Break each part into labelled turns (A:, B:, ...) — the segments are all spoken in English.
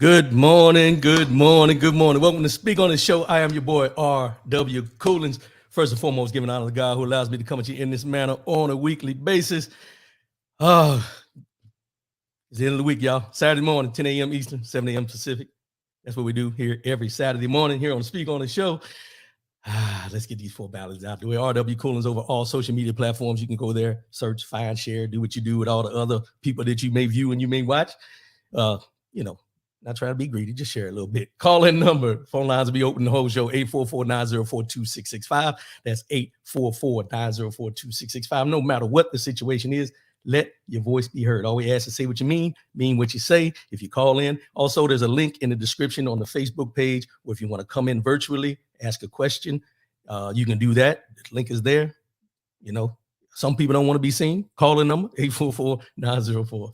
A: Good morning, good morning, good morning. Welcome to Speak on the Show. I am your boy, R.W. Coolins. First and foremost, giving honor to God who allows me to come at you in this manner on a weekly basis. It's the end of the week, y'all. Saturday morning, 10 a.m. Eastern, 7 a.m. Pacific. That's what we do here every Saturday morning here on Speak on the Show. Let's get these four ballads out the way. R.W. Coolins over all social media platforms. You can go there, search, find, share, do what you do with all the other people that you may view and you may watch. Not trying to be greedy, just share a little bit. Call in number. Phone lines will be open the whole show, 844-904-2665. That's 844-904-2665. No matter what the situation is, let your voice be heard. All we ask is say what you mean what you say if you call in. Also, there's a link in the description on the Facebook page where if you want to come in virtually, ask a question, you can do that. The link is there. You know, some people don't want to be seen. Call in number, 844-904-2665.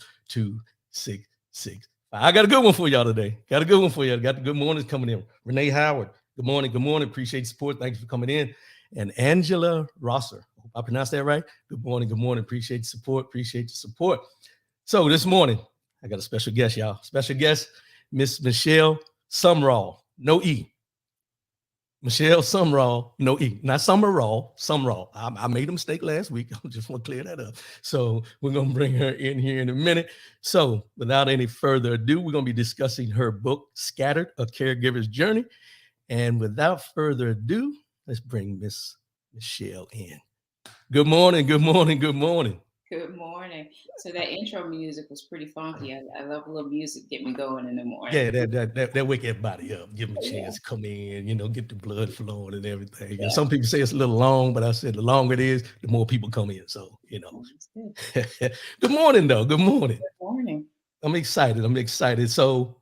A: I got a good one for y'all today. Got the good mornings coming in. Renee Howard, good morning. Appreciate the support. Thanks for coming in. And Angela Rosser, hope I pronounced that right. Good morning. Appreciate the support. So this morning, I got a special guest, y'all. Special guest, Miss Michelle Sumrall, no E. Michelle Sumrall, no E, not Sumrall. I made a mistake last week. I just want to clear that up. So we're going to bring her in here in a minute. So without any further ado, we're going to be discussing her book, Scattered, A Caregiver's Journey. And without further ado, let's bring Miss Michelle in. Good morning.
B: Good morning. So that intro music was pretty funky. I love a little music, get me going in the morning.
A: Yeah, that wake everybody up, give them a chance to come in, get the blood flowing and everything. Yeah. And some people say it's a little long, but I said the longer it is, the more people come in. So, Good morning, though. Good morning.
B: Good morning.
A: I'm excited. So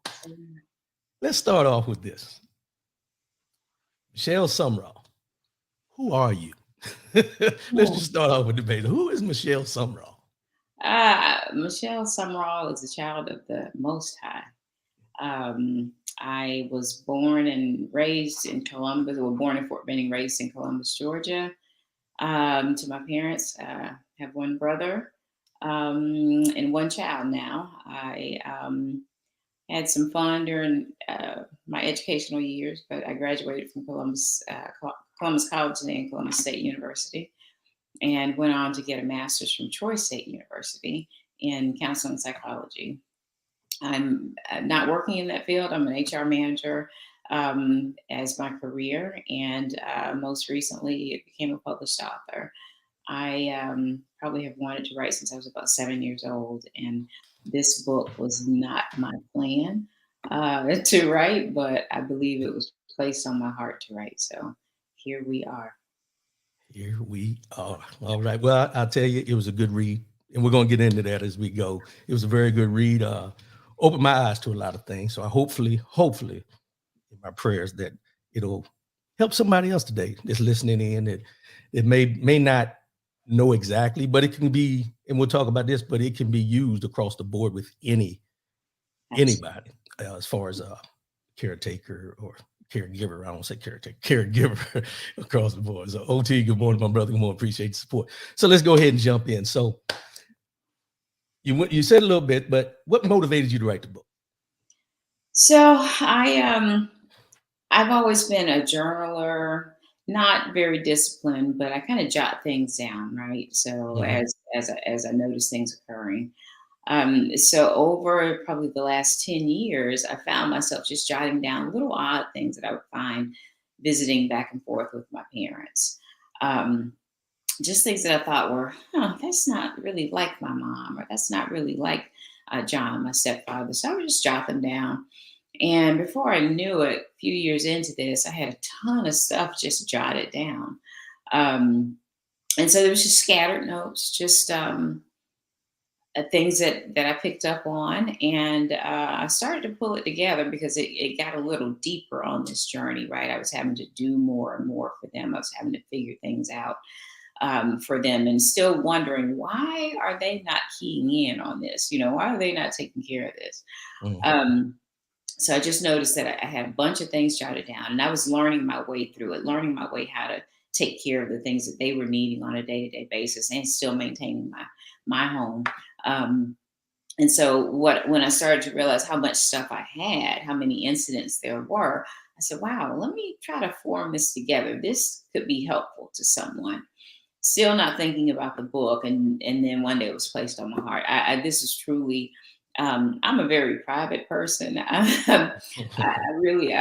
A: let's start off with this. Michelle Sumrall, who are you? Let's just start off with the basics. Who is Michelle Sumrall?
B: Michelle Sumrall is a child of the Most High. I was born and raised in Columbus. Born in Fort Benning, raised in Columbus, Georgia. To my parents, I have one brother and one child now. I had some fun during my educational years, but I graduated from Columbus College today and Columbus State University, and went on to get a master's from Troy State University in counseling and psychology. I'm not working in that field. I'm an HR manager as my career, and most recently became a published author. I probably have wanted to write since I was about 7 years old. And this book was not my plan to write, but I believe it was placed on my heart to write. So here we are.
A: Here we are. All right. Well, I'll tell you, it was a good read, and we're going to get into that as we go. It was a very good read. Opened my eyes to a lot of things. So I hopefully, in my prayers that it'll help somebody else today that's listening in that it may not know exactly, but it can be, and we'll talk about this, but it can be used across the board with
B: Absolutely.
A: anybody as far as a caretaker or caregiver. I don't say caretaker, caregiver across the board. So OT, good morning, my brother. Good morning. Appreciate the support. So let's go ahead and jump in. So you said a little bit, but what motivated you to write the book?
B: So I've always been a journaler, not very disciplined, but I kind of jot things down, right? So
A: Mhm.
B: as I notice things occurring. So over probably the last 10 years, I found myself just jotting down little odd things that I would find visiting back and forth with my parents. Um, just things that I thought were, huh, that's not really like my mom, or that's not really like John, my stepfather. So I would just jot them down. And before I knew it, a few years into this, I had a ton of stuff just jotted down. Um, and so there was just scattered notes, just things that I picked up on, and I started to pull it together because it got a little deeper on this journey. Right, I was having to do more and more for them. I was having to figure things out for them, and still wondering why are they not keying in on this? Why are they not taking care of this?
A: Mhm.
B: Um, so I just noticed that I had a bunch of things jotted down, and I was learning my way through it, learning my way how to take care of the things that they were needing on a day-to-day basis, and still maintaining my home. Um, and so when I started to realize how much stuff I had, how many incidents there were, I said, "Wow, let me try to form this together. This could be helpful to someone." Still not thinking about the book, and then one day it was placed on my heart. This is truly, I'm a very private person. I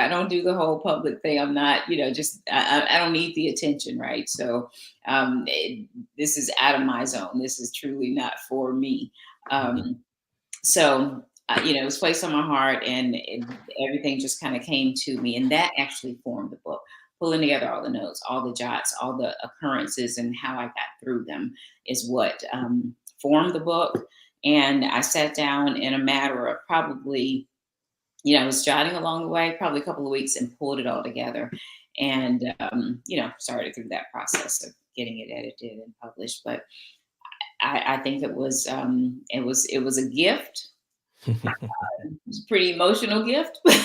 B: don't do the whole public thing. I'm not, just I don't need the attention, right? So this is out of my zone. This is truly not for me.
A: Mhm.
B: It was placed on my heart, and everything just kind of came to me, and that actually formed the book. Pulling together all the notes, all the jots, all the occurrences, and how I got through them is what formed the book. And I sat down in a matter of probably, I was jotting along the way, probably a couple of weeks, and pulled it all together, and started through that process of getting it edited and published. But I think it was a gift. It was a pretty emotional gift, but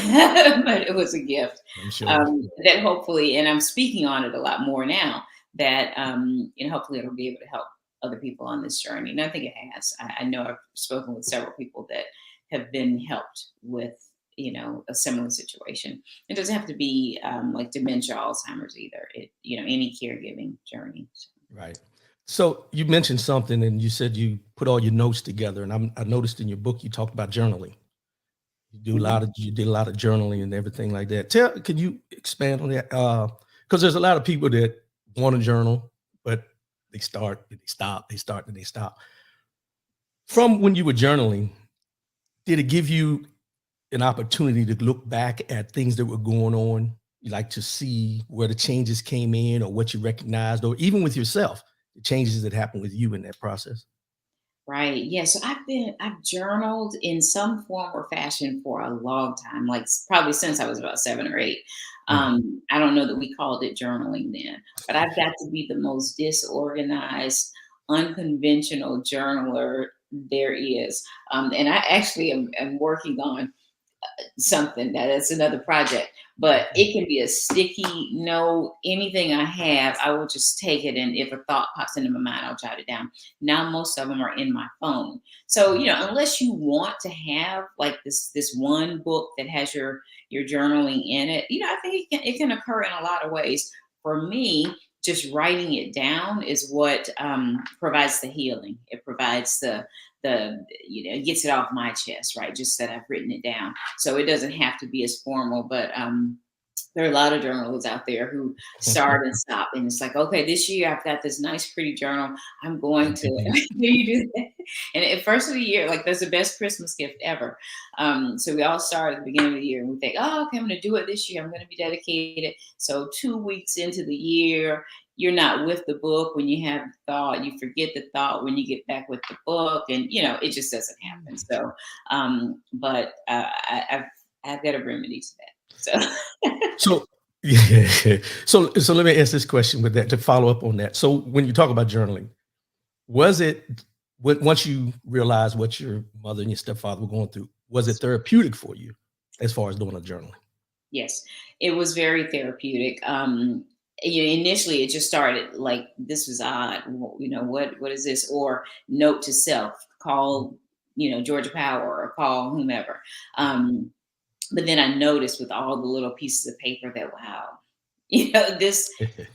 B: it was a gift
A: I'm sure.
B: that hopefully, and I'm speaking on it a lot more now, that hopefully it'll be able to help other people on this journey. And I think it has. I know I've spoken with several people that have been helped with a similar situation. It doesn't have to be like dementia, Alzheimer's either. Any caregiving journey. So.
A: Right. So you mentioned something, and you said you put all your notes together, and I noticed in your book you talked about journaling.
B: Mhm.
A: You did a lot of journaling and everything like that. Can you expand on that? Because there's a lot of people that want to journal, but they start, and they stop, they start, and they stop. From when you were journaling, did it give you an opportunity to look back at things that were going on? You like to see where the changes came in, or what you recognized, or even with yourself, the changes that happened with you in that process?
B: Right. Yeah. So I've journaled in some form or fashion for a long time, like probably since I was about 7 or 8.
A: Mm.
B: I don't know that we called it journaling then, but I've got to be the most disorganized, unconventional journaler there is. And I actually am working on something that's another project, but it can be a sticky note, anything I have, I will just take it, and if a thought pops into my mind, I'll jot it down. Now most of them are in my phone. So unless you want to have like this one book that has your journaling in it, I think it can occur in a lot of ways. For me, just writing it down is what provides the healing. It provides it gets it off my chest, right? Just that I've written it down, so it doesn't have to be as formal. But There are a lot of journalists out there who start and stop, and it's like, okay, this year I've got this nice, pretty journal. I'm going to you do that. And at first of the year, like that's the best Christmas gift ever. So we all start at the beginning of the year, and we think, oh, okay, I'm going to do it this year. I'm going to be dedicated. So 2 weeks into the year, you're not with the book when you have the thought. You forget the thought when you get back with the book, and it just doesn't happen. So, but I've got a remedy to that.
A: So yeah. So let me ask this question with that to follow up on that. So when you talk about journaling, was it once you realized what your mother and your stepfather were going through, was it therapeutic for you as far as doing a journaling?
B: Yes, it was very therapeutic. Initially, it just started like this was odd. What is this? Or note to self: call Georgia Power or call whomever. But then I noticed with all the little pieces of paper that wow, this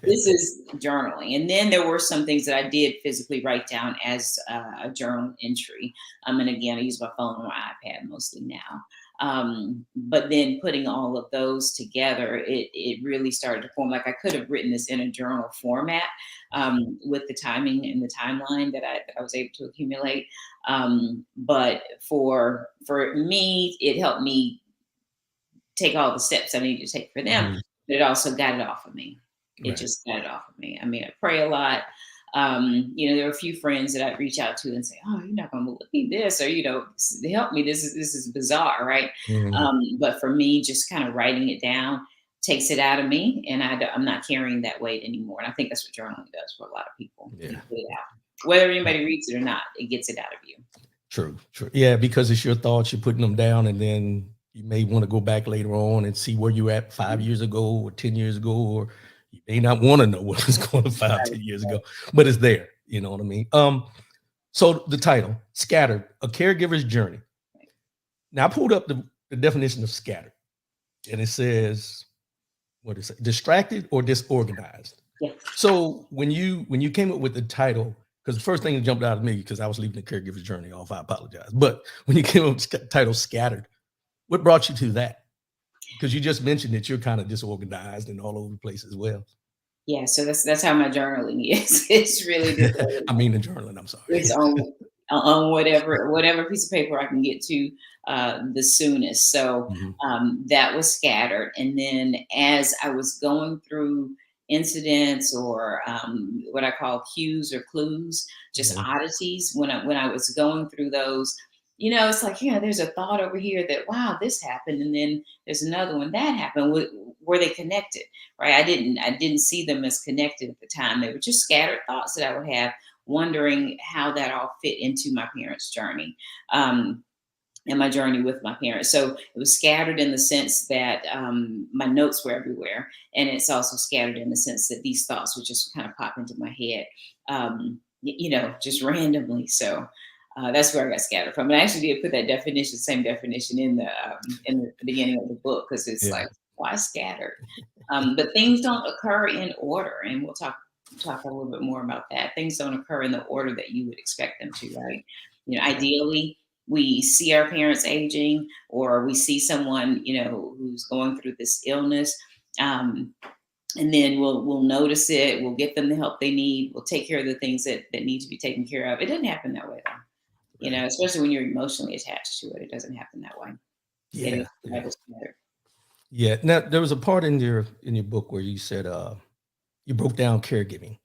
B: is journaling. And then there were some things that I did physically write down as a journal entry. And again, I use my phone or my iPad mostly now. But then putting all of those together, it really started to form. Like I could have written this in a journal format with the timing and the timeline that I was able to accumulate. But for me, it helped me take all the steps I needed to take for them, but it also got it off of me. It just got it off of me. I mean, I pray a lot. There are a few friends that I reach out to and say, "Oh, you're not going to believe this," or help me. This is bizarre, right? But for me, just kind of writing it down takes it out of me, and I'm not carrying that weight anymore. And I think that's what journaling does for a lot of people.
A: Yeah.
B: You put it out. Whether anybody reads it or not, it gets it out of you.
A: True. Yeah, because it's your thoughts, you're putting them down, and then you may want to go back later on and see where you're at 5 years ago or 10 years ago, or you may not want to know what was going on 10 years ago, but it's there. You know what I mean? So the title, Scattered, A Caregiver's Journey. Now I pulled up the definition of scattered, and it says, what is it? Distracted or disorganized.
B: Yeah.
A: So when you came up with the title, because the first thing that jumped out at me, because I was leaving the caregiver's journey off, I apologize. But when you came up with the title Scattered, what brought you to that? Because you just mentioned that you're kind of disorganized and all over the place as well.
B: Yeah, so that's how my journaling is. It's really disorganized.
A: I mean the journaling, I'm sorry.
B: It's on whatever piece of paper I can get to the soonest. So that was scattered. And then as I was going through incidents or what I call cues or clues, just oddities, when I was going through those, it's like, there's a thought over here that, wow, this happened. And then there's another one that happened. Were they connected? Right. I didn't see them as connected at the time. They were just scattered thoughts that I would have, wondering how that all fit into my parents' journey and my journey with my parents. So it was scattered in the sense that my notes were everywhere. And it's also scattered in the sense that these thoughts would just kind of pop into my head, just randomly. So that's where I got scattered from. And I actually did put that same definition in the beginning of the book, because it's like, why scattered? But things don't occur in order. And we'll talk a little bit more about that. Things don't occur in the order that you would expect them to, right? Ideally, we see our parents aging, or we see someone, who's going through this illness. And then we'll notice it. We'll get them the help they need. We'll take care of the things that need to be taken care of. It doesn't happen that way, though. Especially when you're emotionally attached to it. It doesn't happen that way.
A: Yeah. Now there was a part in your book where you said you broke down caregiving,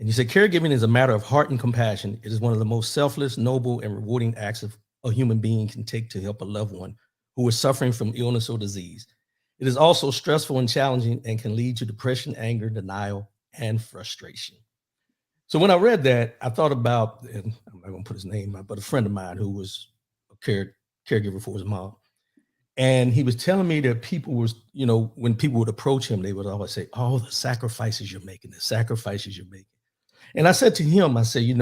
A: and you said caregiving is a matter of heart and compassion. It is one of the most selfless, noble, and rewarding acts of a human being can take to help a loved one who is suffering from illness or disease. It is also stressful and challenging and can lead to depression, anger, denial, and frustration. So when I read that, I thought about, and I'm not going to put his name out, but a friend of mine who was a caregiver for his mom. And he was telling me that people was, when people would approach him, they would always say, "Oh, the sacrifices you're making, the sacrifices you're making." And I said to him, I said, you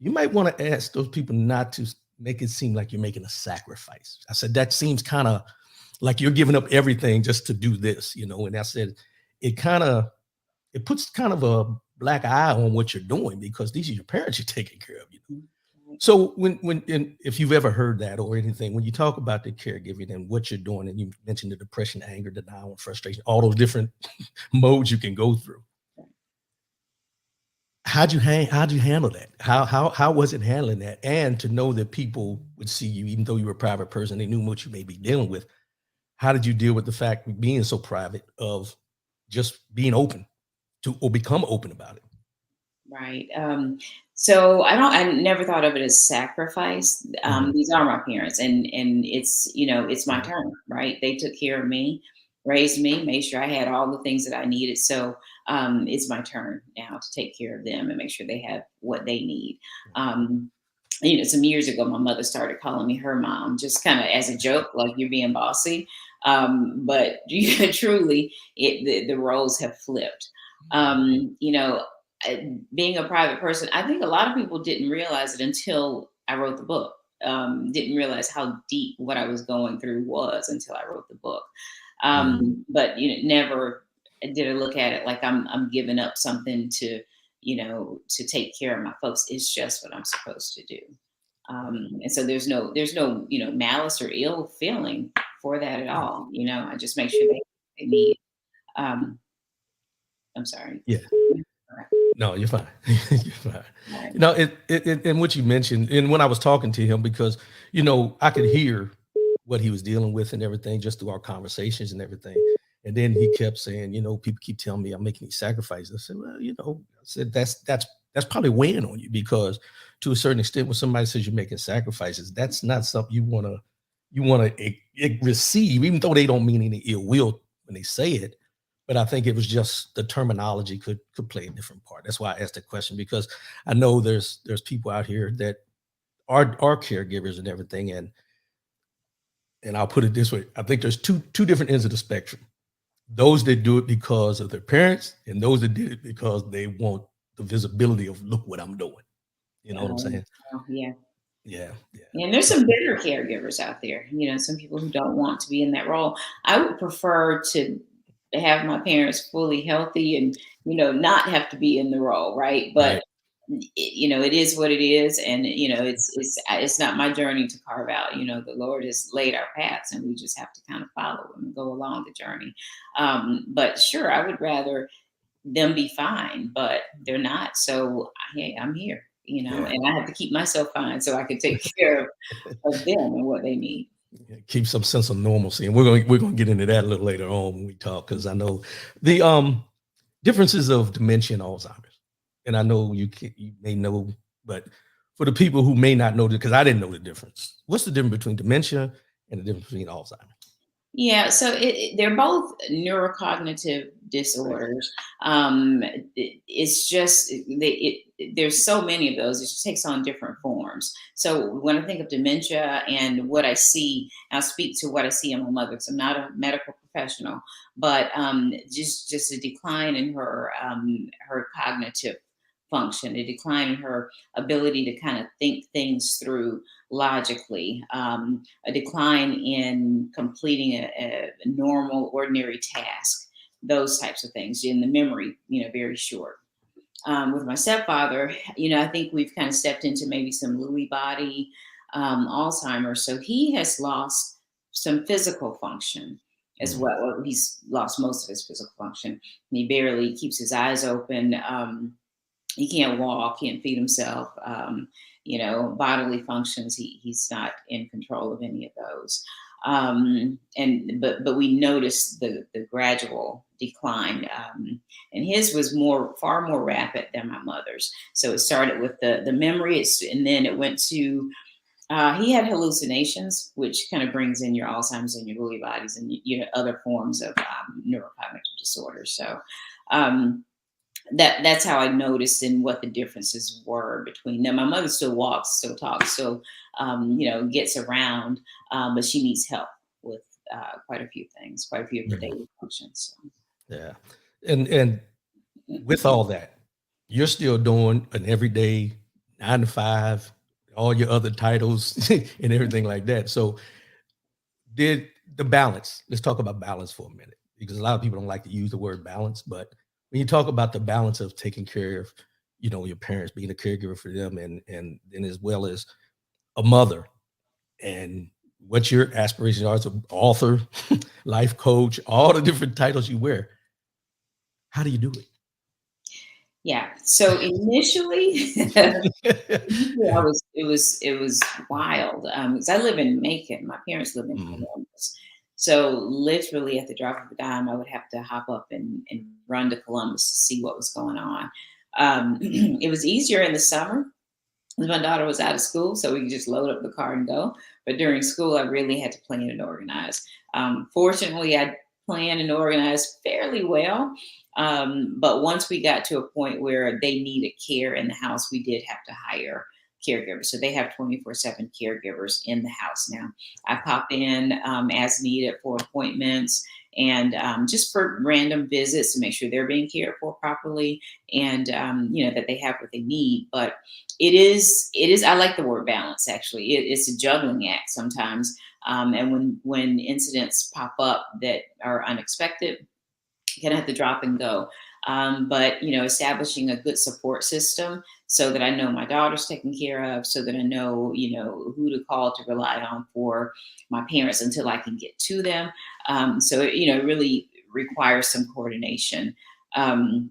A: might want to ask those people not to make it seem like you're making a sacrifice. I said, that seems kind of like you're giving up everything just to do this, And I said, it puts kind of a black eye on what you're doing, because these are your parents you're taking care of, So if you've ever heard that or anything, when you talk about the caregiving and what you're doing, and you mentioned the depression, anger, denial, and frustration, all those different modes you can go through. How'd you handle that? How was it handling that? And to know that people would see you, even though you were a private person, they knew what you may be dealing with. How did you deal with the fact of being so private, of just being open to or become open about it?
B: Right. So I never thought of it as sacrifice.
A: Mhm.
B: These are my parents, and it's, it's my
A: Right.
B: turn, right? They took care of me, raised me, made sure I had all the things that I needed. So it's my turn now to take care of them and make sure they have what they need. Um, some years ago, my mother started calling me her mom, just kind of as a joke, like you're being bossy. But truly, the roles have flipped. Being a private person, I think a lot of people didn't realize it until I wrote the book. Didn't realize how deep what I was going through was until I wrote the book.
A: Mhm.
B: But never did I look at it like I'm giving up something to take care of my folks. It's just what I'm supposed to do. And so there's no malice or ill feeling for that at all. I just make sure they need. Um, I'm sorry.
A: Yeah.
B: All
A: No, you're fine. You're fine.
B: right.
A: And what you mentioned, and when I was talking to him, because I could hear what he was dealing with and everything just through our conversations and everything. And then he kept saying, people keep telling me I'm making these sacrifices. I said, well, I said that's probably weighing on you, because to a certain extent, when somebody says you're making sacrifices, that's not something you want to receive, even though they don't mean any ill will when they say it. But I think it was just the terminology could play a different part. That's why I asked the question, because I know there's people out here that are caregivers and everything, and I'll put it this way: I think there's two different ends of the spectrum. Those that do it because of their parents, and those that did it because they want the visibility of, look what I'm doing. You know what I'm
B: Um,
A: saying?
B: yeah.
A: Yeah, yeah.
B: And there's some bitter caregivers out there, some people who don't want to be in that role. I would prefer to have my parents fully healthy and, not have to be in the role, right? But
A: Right.
B: it is what it is, and it's not my journey to carve out. The Lord has laid our paths, and we just have to kind of follow them and go along the journey. But sure, I would rather them be fine, but they're not. So hey, I'm here,
A: Yeah.
B: and I have to keep myself fine so I can take care of them and what they need.
A: Yeah, keep some sense of normalcy, and we're gonna get into that a little later on when we talk, because I know the differences of dementia and Alzheimer's, and I know you may know, but for the people who may not know, because I didn't know the difference. What's the difference between dementia and the difference between Alzheimer's?
B: Yeah, so they're both neurocognitive
A: Right.
B: disorders. It's just there's so many of those. It just takes on different forms. So when I think of dementia and what I see, I'll speak to what I see in my mother. Because I'm not a medical professional, but just a decline in her cognitive function, a decline in her ability to kind of think things through logically, a decline in completing a normal, ordinary task, those types of things. In the memory, very short. With my stepfather, I think we've kind of stepped into maybe some Lewy body Alzheimer's. So he has lost some physical function as
A: Mm.
B: well. He's lost most of his physical function. He barely keeps his eyes open. He can't walk, can't feed himself. Bodily functions, he's not in control of any of those. But we noticed the gradual decline, and his was far more rapid than my mother's. So it started with the memory, and then it went to he had hallucinations, which kind of brings in your Alzheimer's and your Lewy bodies and other forms of neurocognitive disorders. So um, that's how I noticed and what the differences were between them. My mother still walks, still talks, still gets around, but she needs help with quite a few things, quite a few of her
A: Mhm.
B: daily functions. So.
A: Yeah, and with all that, you're still doing an everyday 9 to 5, all your other titles and everything like that. So did the balance, let's talk about balance for a minute, because a lot of people don't like to use the word balance, but when you talk about the balance of taking care of, your parents, being a caregiver for them, and as well as a mother, and what your aspirations are as an author, life coach, all the different titles you wear. How do you do
B: Yeah. So initially, initially, I
A: it?
B: was it was wild, because I live in Macon. My parents live in
A: Mm,
B: Columbus. So literally at the drop of a dime, I would have to hop up and run to Columbus to see what was going on. It was easier in the summer. My daughter was out of school, so we could just load up the car and go. But during school, I really had to plan and organize. Fortunately, I planned and organized fairly well. But once we got to a point where they needed care in the house, we did have to hire caregivers. So they have 24/7 caregivers in the house now. I pop in as needed for appointments and just for random visits to make sure they're being cared for properly and that they have what they need. But it is I like the word balance. Actually, it's a juggling act sometimes. And when incidents pop up that are unexpected, you kind of have to drop and go. But establishing a good support system so that I know my daughter's taken care of, so that I know who to call to rely on for my parents until I can get to them. So it really requires some coordination. Um,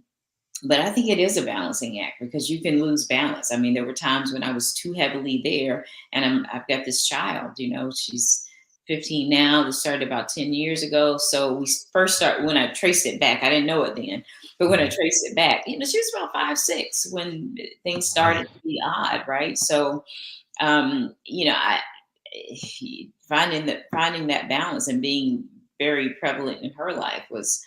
B: but I think it is a balancing act because you can lose balance. I mean, there were times when I was too heavily there, and I've got this child. She's 15 now. This started about 10 years ago. So we first started when I traced it back. I didn't know it then, but when I
A: mhm.
B: traced it back, she was about 5, 6 when things
A: Wow.
B: started to be odd, right? So, I finding that balance and being very prevalent in her life was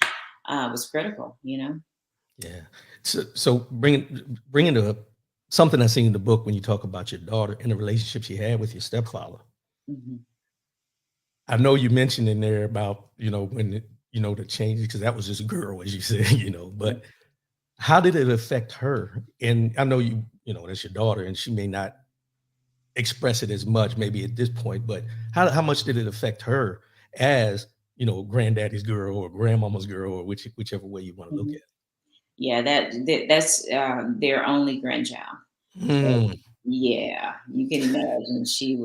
B: critical.
A: Yeah. So bringing to something I seen in the book when you talk about your daughter and the relationship she had with your stepfather.
B: Mhm.
A: I know you mentioned in there about when the changes because that was just a girl as you said, but how did it affect her? And I know that's your daughter, and she may not express it as much maybe at this point, but how much did it affect her as granddaddy's girl or grandmama's girl or whichever way you want to look
B: Mhm.
A: at
B: Yeah, that's their only grandchild.
A: it?
B: So
A: Mm.
B: yeah, you can imagine she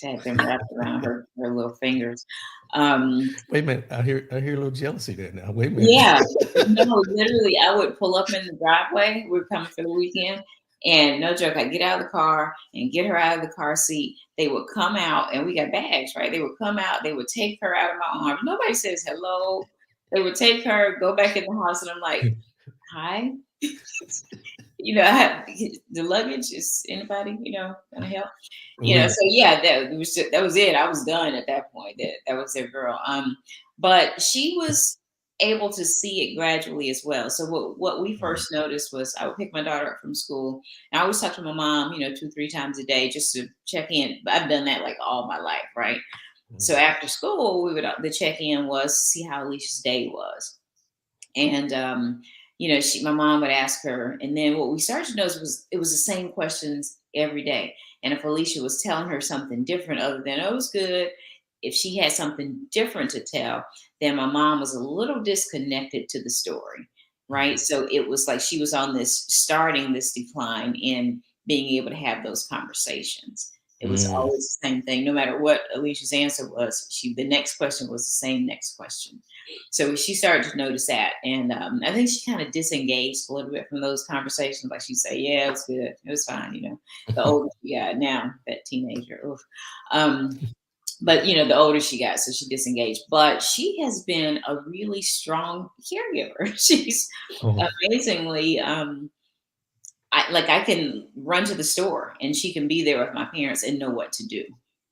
B: had them wrapped around her little fingers. Um,
A: Wait a minute, I hear a little jealousy there now. Wait a minute.
B: yeah, no, literally, I would pull up in the driveway. We're coming for the weekend, and no joke, I get out of the car and get her out of the car seat. They would come out, and we got bags, right? They would come out. They would take her out of my arms. Nobody says hello. They would take her, go back in the house, and I'm like, hi. I have the luggage. Is anybody, gonna help? So
A: Right.
B: yeah, that was it. I was done at that point. That was their girl. But she was able to see it gradually as well. So what we
A: Mm,
B: first noticed was I would pick my daughter up from school, and I always talk to my mom, 2, 3 times a day just to check in. I've done that like all my life, right? So
A: mm,
B: after school, the check in was to see how Alicia's day was. And my mom would ask her, and then what we started to notice was it was the same questions every day. And if Alicia was telling her something different other than oh, it was good, if she had something different to tell, then my mom was a little disconnected to the story, right?
A: mm,
B: So it was like she was on this starting this decline in being able to have those conversations. It was
A: mm.
B: always the same thing, no matter what Alicia's answer was. The next question was the same next question. So she started to notice that, and I think she kind of disengaged a little bit from those conversations. Like she'd say, "Yeah, it was good, it was fine." The older she got now, that teenager. Oof. Um, but the older she got, so she disengaged. But she has been a really strong caregiver. She's
A: Oh,
B: amazingly. I can run to the store and she can be there with my parents and know what to do.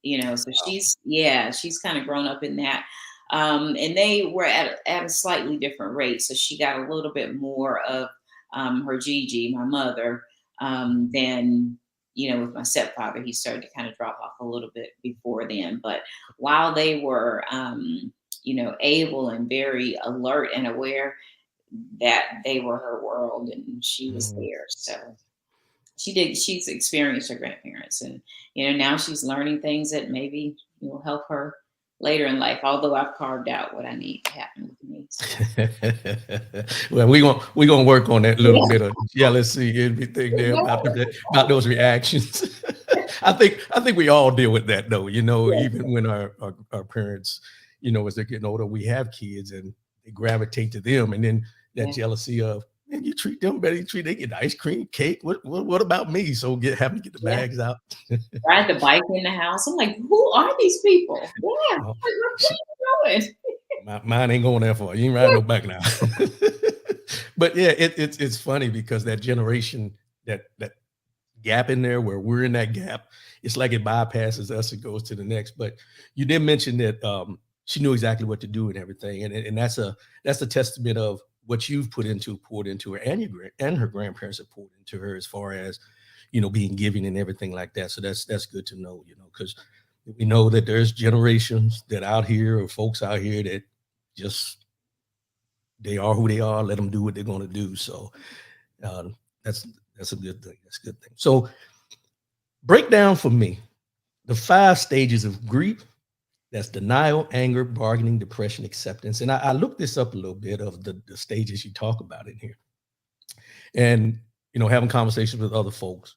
B: So
A: wow.
B: she's kind of grown up in that. And they were at a slightly different rate. So she got a little bit more of her Gigi, my mother, than with my stepfather. He started to kind of drop off a little bit before then. But while they were able and very alert and aware, that they were her world and she was
A: Mm.
B: there. So she's experienced her grandparents, and now she's learning things that maybe will help her, later in life, although I've carved out what I need to happen with me. So.
A: Well, we gonna work on that little
B: Yeah.
A: bit of jealousy and everything there about those reactions. I think we all deal with that though.
B: Yeah.
A: Even when our parents, as they're getting older, we have kids and they gravitate to them, and then that
B: Yeah.
A: jealousy of, man, you treat them better. They get ice cream, cake. What about me? So having to get the
B: Yeah.
A: bags out.
B: Ride the bike in the house. I'm like, who are these people? Yeah.
A: Oh,
B: Like, what are you doing?
A: mine ain't going that far. You ain't riding no back now. But yeah, it's funny because that generation, that gap in there where we're in that gap, it's like it bypasses us and goes to the next. But you did mention that she knew exactly what to do and everything, and that's a testament of what you've poured into her, and and her grandparents have poured into her as far as being giving and everything like that. So that's good to know, because we know that there's generations that out here or folks out here that just they are who they are. Let them do what they're going to do. So uh, that's that's a good thing. That's a good thing. So break down for me the 5 stages of grief. That's denial, anger, bargaining, depression, acceptance. And I looked this up a little bit of the stages you talk about in here, and having conversations with other folks.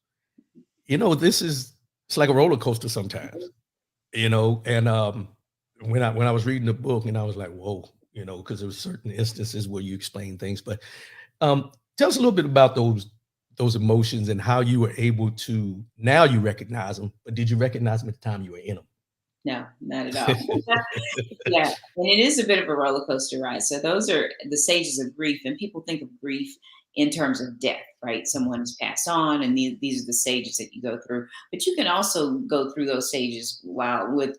A: This is it's like a roller coaster sometimes. And when I was reading the book, and I was like, whoa, because there was certain instances where you explain things. But tell us a little bit about those emotions and how you were able to, now you recognize them, but did you recognize them at the time you were in
B: No, not at all.
A: them?
B: Yeah, and it is a bit of a roller coaster ride. So those are the stages of grief, and people think of grief in terms of death, right? Someone has passed on, and these are the stages that you go through. But you can also go through those stages while with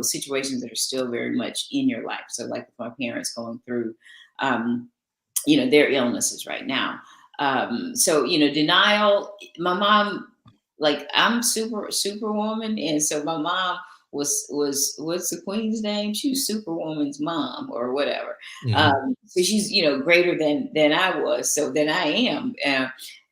B: situations that are still very much in your life. So, like with my parents going through, um, their illnesses right now. So denial. My mom, like, I'm superwoman, and so my mom was what's the queen's name? She was Superwoman's mom or whatever.
A: Mhm.
B: So she's greater than I was, so than I am.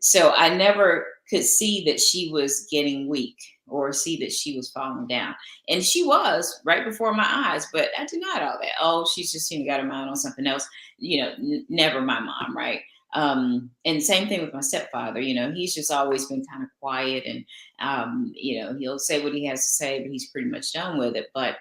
B: So I never could see that she was getting weak or see that she was falling down, and she was right before my eyes. But I denied all that. Oh, she's just got her mind on something else. Never my mom, right? And same thing with my stepfather. He's just always been kind of quiet, and he'll say what he has to say, but he's pretty much done with it. But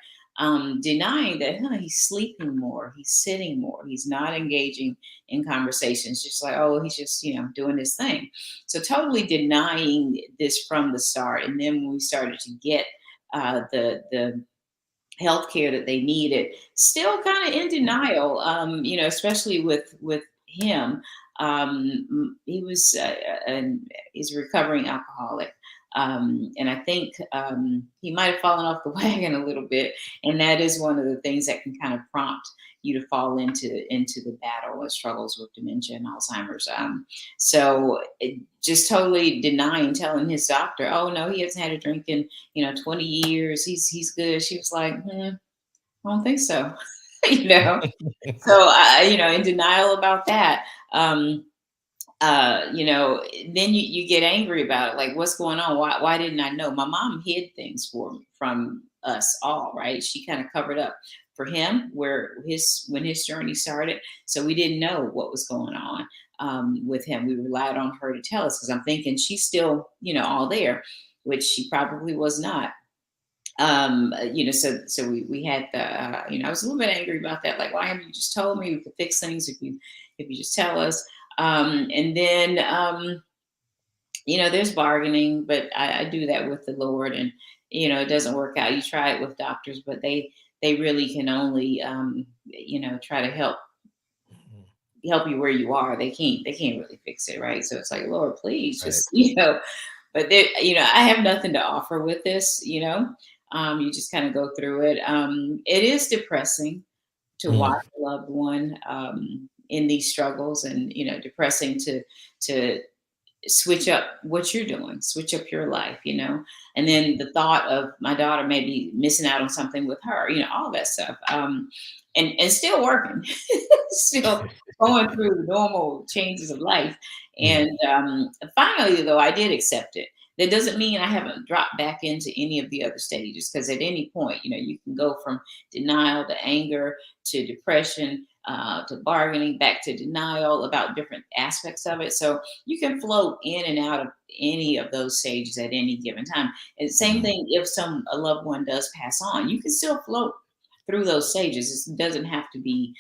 B: denying that, he's sleeping more, he's sitting more, he's not engaging in conversations, just like, oh, he's just doing his thing. So totally denying this from the start, and then when we started to get the health care that they needed, still kind of in denial, especially with him. He was he's a recovering alcoholic. And I think he might have fallen off the wagon a little bit, and that is one of the things that can kind of prompt you to fall into the battle and struggles with dementia and Alzheimer's. So just totally denying, telling his doctor, "Oh no, he hasn't had a drink in 20 years. He's good." She was like, I don't think so. you know. So I, in denial about that. Um, then you get angry about it. Like, what's going on? Why didn't I know? My mom hid things from us all, right? She kind of covered up for him when his journey started. So we didn't know what was going on with him. We relied on her to tell us, because I'm thinking she's still, all there, which she probably was not. So we had the I was a little bit angry about that. Like, why haven't you just told me? We could fix things if you just tell us. And then there's bargaining, but I do that with the Lord, and it doesn't work out. You try it with doctors, but they really can only try to help you where you are. They can't really fix it, right? So it's like, Lord, please
A: Right.
B: just but there, I have nothing to offer with this. You just kind of go through it. It is depressing to
A: Mm.
B: watch a loved one in these struggles, and depressing to switch up what you're doing, switch up your life, and then the thought of my daughter maybe missing out on something with her, all that stuff, and still working, still going through the normal changes of life.
A: Mm.
B: And finally, though, I did accept it. That doesn't mean I haven't dropped back into any of the other stages, because at any point, you can go from denial to anger to depression, to bargaining, back to denial about different aspects of it. So you can float in and out of any of those stages at any given time. And same
A: Mhm.
B: thing if a loved one does pass on, you can still float through those stages. It doesn't have to be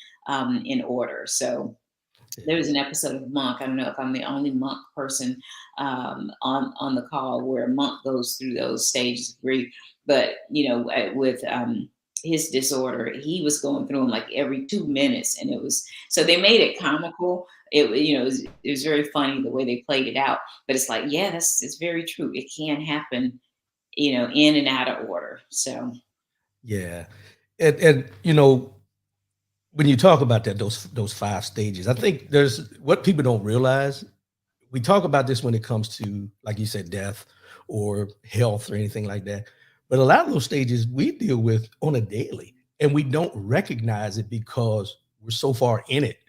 B: in order. So there was
A: Yeah.
B: an episode of Monk. I don't know if I'm the only Monk person on the call where Monk goes through those stages of grief, but with his disorder, he was going through them like every 2 minutes, and it was so they made it comical. It was very funny the way they played it out, but it's like, yeah, it's very true. It can happen, in and out of order. So
A: Yeah. And when you talk about that, those 5 stages, I think there's what people don't realize. We talk about this when it comes to, like you said, death or health or anything like that. But a lot of those stages we deal with on a daily, and we don't recognize it because we're so far in it.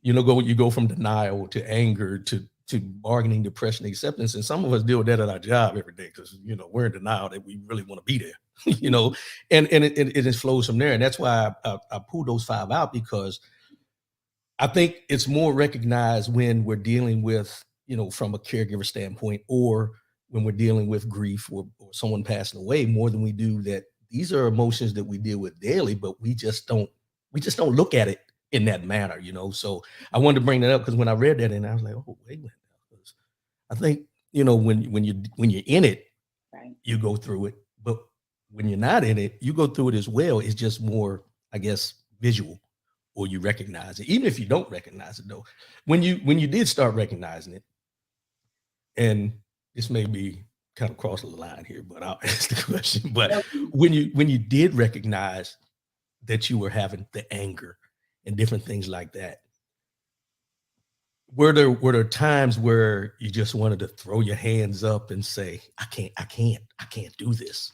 A: You go from denial to anger to bargaining, depression, acceptance, and some of us deal with that at our job every day because we're in denial that we really want to be there. you know, and it just flows from there, and that's why I pulled those 5 out because I think it's more recognized when we're dealing with, from a caregiver standpoint, or when we're dealing with grief or someone passing away, more than we do that these are emotions that we deal with daily, but we just don't look at it in that manner. So I wanted to bring that up because when I read that and I was like, oh, wait a minute. 'Cause I think, when you're in it,
B: right,
A: you go through it, but when you're not in it, you go through it as well. It's just more, I guess, visual, or you recognize it, even if you don't recognize it though. When you did start recognizing it, and this may be kind of crossing the line here, but I'll ask the question. But
B: okay,
A: when you did recognize that you were having the anger and different things like that, were there times where you just wanted to throw your hands up and say, I can't do this?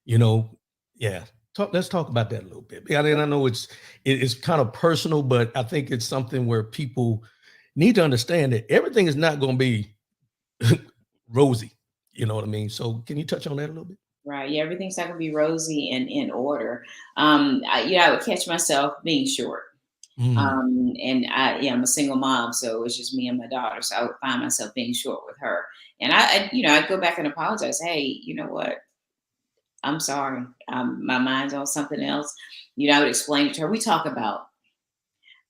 A: You know, yeah. Let's talk about that a little bit. Yeah, and I know it's kind of personal, but I think it's something where people need to understand that everything is not going to be rosy. You know what I mean? So, can you touch on that a little bit?
B: right. Yeah, everything's not gonna be rosy and in order. I would catch myself being short.
A: Mm,
B: And I'm a single mom, so it's just me and my daughter. So I would find myself being short with her, and I'd go back and apologize. Hey, you know what? I'm sorry. My mind's on something else. I would explain it to her. We talk about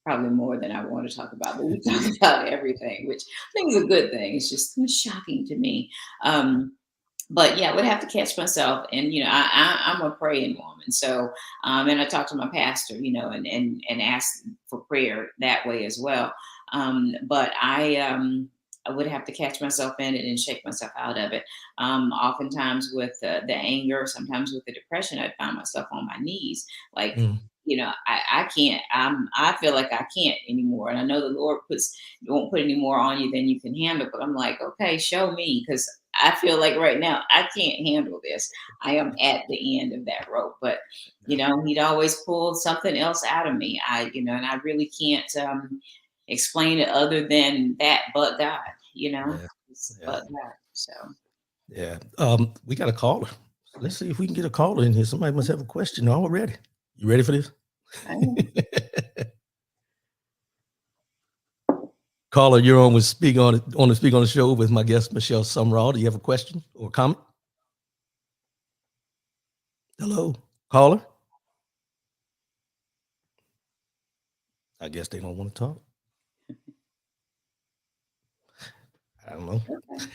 B: probably more than I want to talk about, but we talk about everything, which I think is a good thing. It's just shocking to me. But yeah, I would have to catch myself, and I'm a praying woman, so and I talk to my pastor, and ask for prayer that way as well. But I would have to catch myself in it and shake myself out of it. Oftentimes with the anger, sometimes with the depression, I'd find myself on my knees, like.
A: mm,
B: I can't. I feel like I can't anymore, and I know the Lord won't put any more on you than you can handle. But I'm like, okay, show me, because I feel like right now I can't handle this. I am at the end of that rope, but he'd always pull something else out of me. And I really can't explain it other than that. But God,
A: yeah,
B: it's
A: yeah,
B: but God. So
A: yeah. We got a caller. Let's see if we can get a caller in here. Somebody must have a question already. You ready for this?
B: I,
A: Caller, you're on with Speak on the Show with my guest Michelle Sumrall. Do you have a question or comment? Hello, caller. I guess they don't want to talk. I don't know.
B: okay.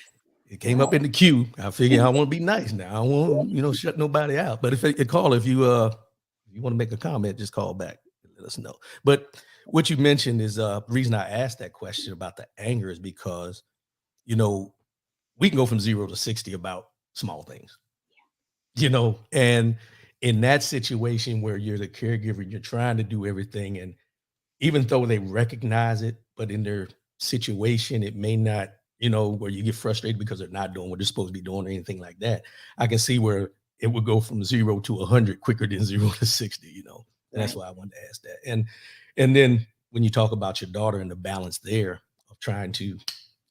A: It came up
B: Well,
A: in the queue. I figure I want to be nice now. I won't, shut nobody out. But if you want to make a comment, just call back and let us know. But what you mentioned is the reason I asked that question about the anger is because you know we can go from 0 to 60 about small things. And in that situation where you're the caregiver, you're trying to do everything, and even though they recognize it, but in their situation, it may not, where you get frustrated because they're not doing what they're supposed to be doing or anything like that. I can see where it would go from 0 to 100 quicker than 0 to 60. And that's
B: right.
A: why I wanted to ask that. And then when you talk about your daughter and the balance there of trying to,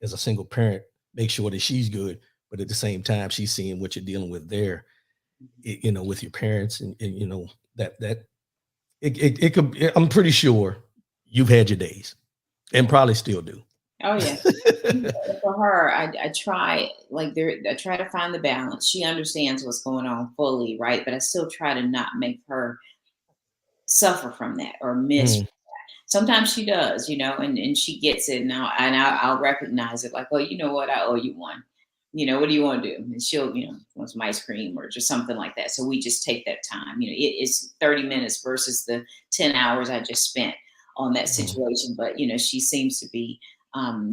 A: as a single parent, make sure that she's good, but at the same time, she's seeing what you're dealing with there, you know, with your parents, and you know that it could. I'm pretty sure you've had your days, and probably still do.
B: Oh yeah. For her, I try like there. I try to find the balance. She understands what's going on fully, right? But I still try to not make her suffer from that or miss.
A: Mm,
B: Sometimes she does, and she gets it now, and I'll recognize it. Like, oh, you know what? I owe you one. What do you want to do? And she'll, want some ice cream or just something like that. So we just take that time. It's 30 minutes versus the 10 hours I just spent on that
A: mm.
B: situation. But she seems to be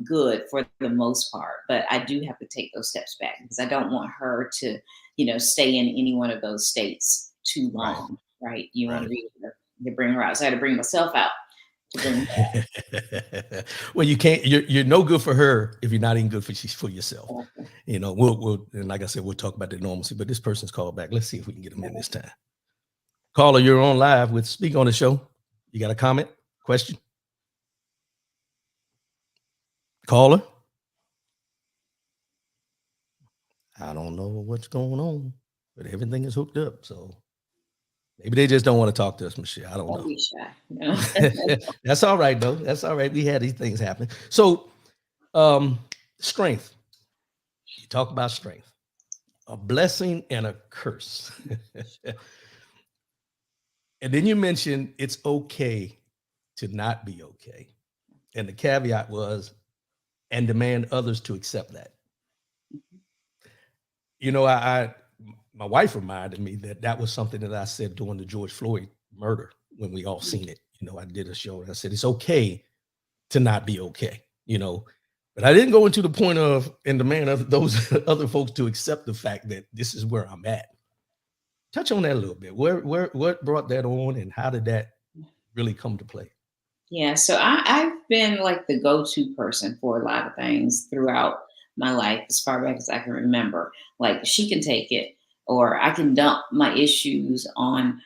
B: good for the most part. But I do have to take those steps back because I don't want her to, stay in any one of those states too
A: Right,
B: long. Right? You want to
A: right.
B: be able to bring her out. So I had to bring myself out to bring.
A: Well, you can't. You're no good for her if you're not even good for yourself.
B: Okay.
A: You know, we'll and like I said, we'll talk about the normalcy. But this person's called back. Let's see if we can get him in this time. Caller, you're on live with Speak on the Show. You got a comment, question? Caller, I don't know what's going on, but everything is hooked up. So maybe they just don't want to talk to us, Michelle. I don't
B: Don't
A: know.
B: be shy.
A: That's all right, though. That's all right. We had these things happen. So, strength. You talk about strength, a blessing and a curse. And then you mentioned it's okay to not be okay. And the caveat was, and demand others to accept that. You know, my wife reminded me that that was something that I said during the George Floyd murder when we all seen it. You know, I did a show and I said it's okay to not be okay. You know, but I didn't go into the point of and demand of those other folks to accept the fact that this is where I'm at. Touch on that a little bit. What brought that on, and how did that really come to play?
B: Yeah, so I've been like the go-to person for a lot of things throughout my life, as far back as I can remember. Like she can take it, or I can dump my issues on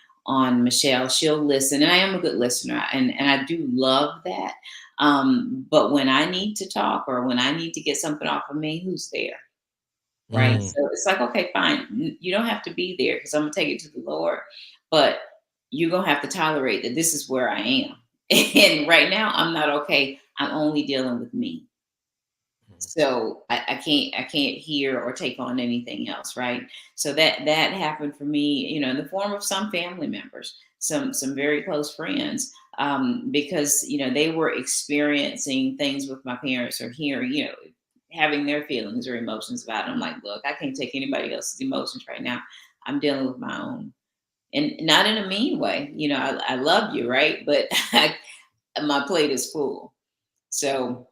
B: Michelle. She'll listen, and I am a good listener, and I do love that. But when I need to talk or when I need to get something off of me, who's there? Right?
A: Mm,
B: So it's like, okay, fine. You don't have to be there because I'm gonna take it to the Lord, but you're gonna have to tolerate that this is where I am. And right now I'm not okay. I'm only dealing with me.
A: mm,
B: So I can't hear or take on anything else, right? So that happened for me, in the form of some family members, some very close friends, because they were experiencing things with my parents or hearing, having their feelings or emotions about it. I'm like, look, I can't take anybody else's emotions right now. I'm dealing with my own, and not in a mean way. I love you, right? But my plate is full. So,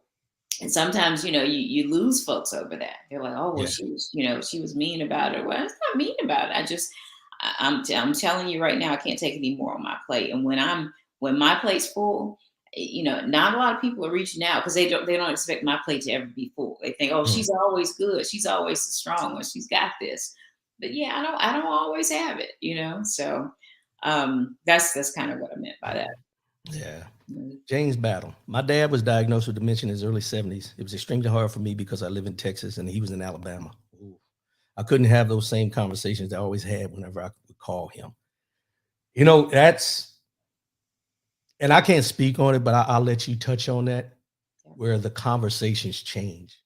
B: and sometimes, you lose folks over that. They're like, oh, well,
A: yeah.
B: she was mean about it. Well, it's not mean about it. I'm telling you right now, I can't take any more on my plate. And when my plate's full, not a lot of people are reaching out because they don't expect my plate to ever be full. They think, oh,
A: Mm.
B: she's always good. She's always the strong one. She's got this. But yeah, I don't always have it. So that's kind of what I meant by that.
A: Yeah.
B: Mhm.
A: James Battle. My dad was diagnosed with dementia in his early 70s. It was extremely hard for me because I live in Texas and he was in Alabama. Ooh. I couldn't have those same conversations I always had whenever I would call him. You know, and I can't speak on it, but I'll let you touch on that,
B: Yeah.
A: where the conversations change,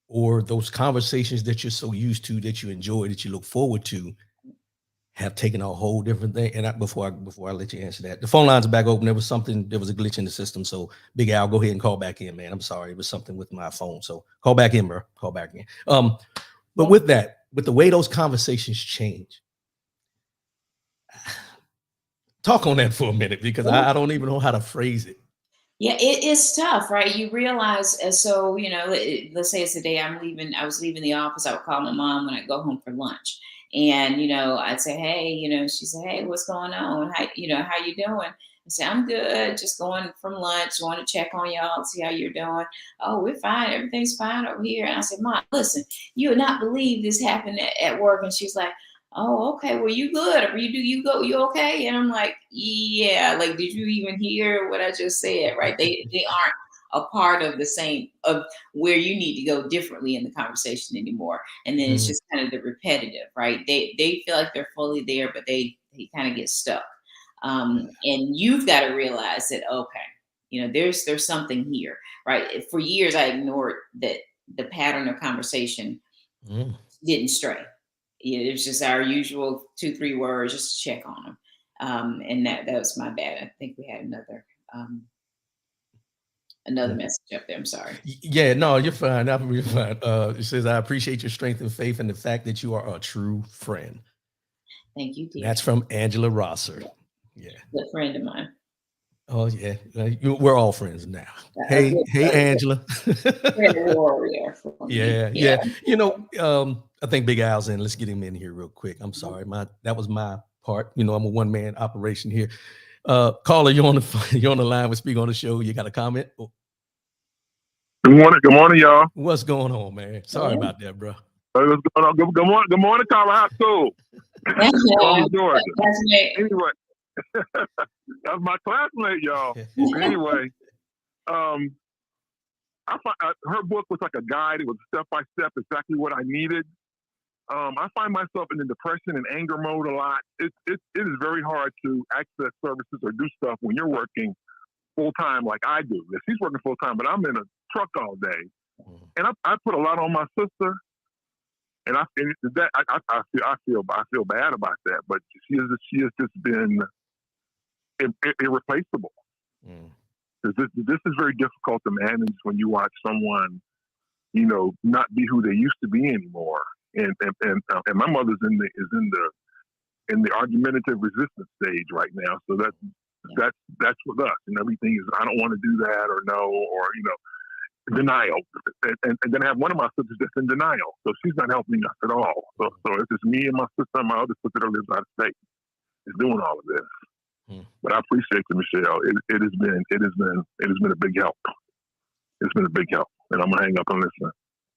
A: or those conversations that you're so used to, that you enjoy, that you look forward to, have taken a whole different thing. And before I let you answer that, the phone lines are back open. There was a glitch in the system. So Big Al, go ahead and call back in, man. I'm sorry. It was something with my phone. So call back in, bro. Call back in. But
B: Yeah.
A: with that, with the way those conversations change, talk on that for a minute, because I don't even know how to phrase it.
B: Yeah, it is tough, right? You realize, so let's say it's the day I'm leaving. I was leaving the office. I would call my mom when I go home for lunch, and I'd say, "Hey," she said, "Hey, what's going on? How you doing?" I say, "I'm good. Just going from lunch. Want to check on y'all, see how you're doing." "Oh, we're fine. Everything's fine over here." And I said, "Mom, listen, you would not believe this happened at work." And she's like, "Oh, okay. Well, you good? Or you okay?" And I'm like, "Yeah. Like, did you even hear what I just said? Right? They aren't a part of the same of where you need to go differently in the conversation anymore. And then it's
A: Mhm.
B: just kind of the repetitive, right? They feel like they're fully there, but they kind of get stuck. And you've got to realize that, okay, there's something here, right? For years I ignored that the pattern of conversation
A: Mm.
B: didn't stray. It was just our usual 2, 3 words just to check on them. And that was my bad. I think we had another
A: Mm.
B: message up there. I'm sorry.
A: Yeah, no, you're fine. You're fine. It says, I appreciate your strength and faith and the fact that you are a true friend.
B: Thank you,
A: And
B: dear.
A: that's from Angela Rosser. Yeah.
B: Good friend of mine.
A: Oh, yeah. We're all friends now.
B: A
A: Hey,
B: good,
A: hey, Angela.
B: prayer warrior for me.
A: Yeah,
B: Yeah.
A: yeah. I think Big Al's in. Let's get him in here real quick. I'm sorry. That was my part. I'm a one-man operation here. Caller, you're on you're on the line with Speak on the Show. You got a comment? Oh,
C: Good morning, y'all.
A: what's going on, man? Sorry about that, bro.
C: What's going on? Good morning, Colorado School. Columbus, Georgia. Anyway, that's my classmate, y'all. Anyway, her book was like a guide. It was step by step, exactly what I needed. I find myself in the depression and anger mode a lot. It is very hard to access services or do stuff when you're working full time like I do. She's working full time, but I'm in a truck all day, and I put a lot on my sister. And I feel bad about that, but she has just been irreplaceable. This is very difficult to manage when you watch someone, not be who they used to be anymore. And my mother's in the argumentative resistance stage right now. So that's with us, and everything is I don't want to do that or no or denial, and then I have one of my sisters that's in denial, so she's not helping us at all. So it's just me and my sister and my other sister that lives out of state is doing all of this. But I appreciate you, Michelle. It has been a big help. It's been a big help, and I'm gonna hang up and listen.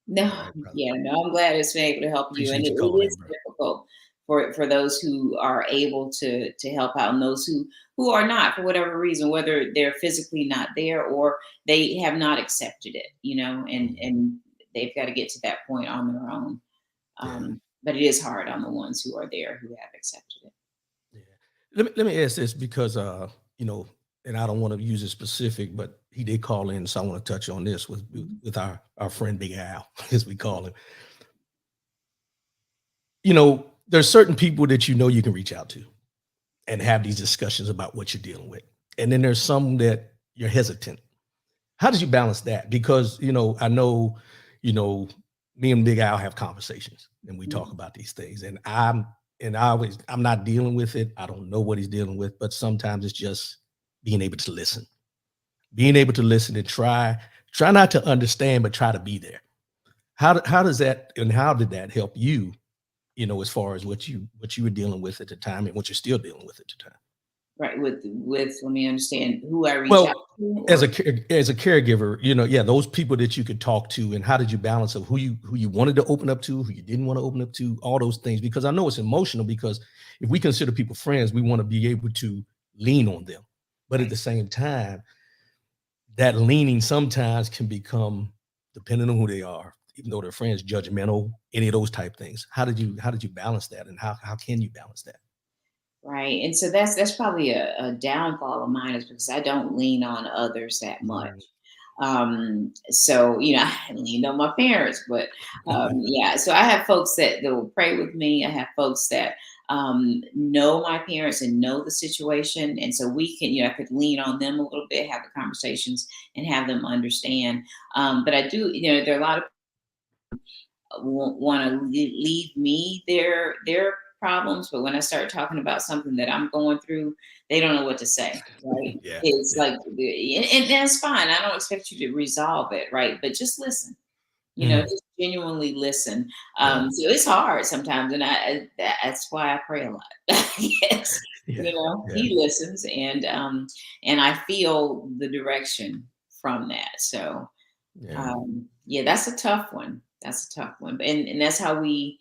B: No, I'm glad it's been able to help you, and it is difficult for those who are able to help out, and those who are not for whatever reason, whether they're physically not there or they have not accepted it, and they've got to get to that point on their own. But it is hard on the ones who are there who have accepted it.
A: Yeah. Let me ask this because and I don't want to use it specific, but he did call in, so I want to touch on this with our friend Big Al, as we call him. There's certain people that you can reach out to and have these discussions about what you're dealing with. And then there's some that you're hesitant. How did you balance that? Because, I know, me and Big Al have conversations and we talk about these things, and I'm not dealing with it. I don't know what he's dealing with, but sometimes it's just being able to listen and try not to understand, but try to be there. How does that, and how did that help you, as far as what you were dealing with at the time and what you're still dealing with at the time?
B: Right. With let me understand who I reach out to.
A: As a caregiver, those people that you could talk to, and how did you balance of who you wanted to open up to, who you didn't want to open up to, all those things, because I know it's emotional, because if we consider people friends, we want to be able to lean on them. But at the same time, that leaning sometimes can become, depending on who they are, even though they're friends, judgmental, any of those type things. How did you balance that, and how can you balance that?
B: Right. And so that's probably a downfall of mine, is because I don't lean on others that much. So, I leaned on my parents, but so I have folks that will pray with me. I have folks that know my parents and know the situation. And so we can, I could lean on them a little bit, have the conversations and have them understand. But I do, there are a lot of want to leave me their problems, but when I start talking about something that I'm going through, they don't know what to say, right? Like, and that's fine. I don't expect you to resolve it, right? But just listen, just genuinely listen. So it's hard sometimes, and that's why I pray a lot. Yes, he listens, and I feel the direction from that. So that's a tough one. That's a tough one, and that's how we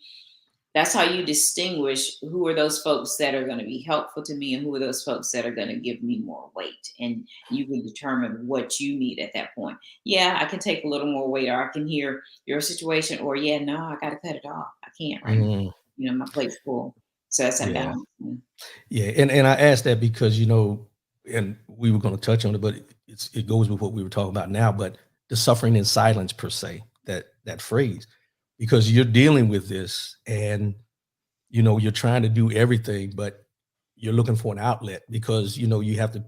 B: that's how you distinguish who are those folks that are going to be helpful to me and who are those folks that are going to give me more weight. And you can determine what you need at that point. Yeah, I can take a little more weight, or I can hear your situation, or yeah, no, I got to cut it off. I can't right now.
A: Mm,
B: My plate's full. So that's a
A: yeah.
B: balance.
A: Yeah. And I asked that because, and we were going to touch on it, but it goes with what we were talking about now, but the suffering in silence per se, that phrase, because you're dealing with this and, you're trying to do everything, but you're looking for an outlet because, you have to,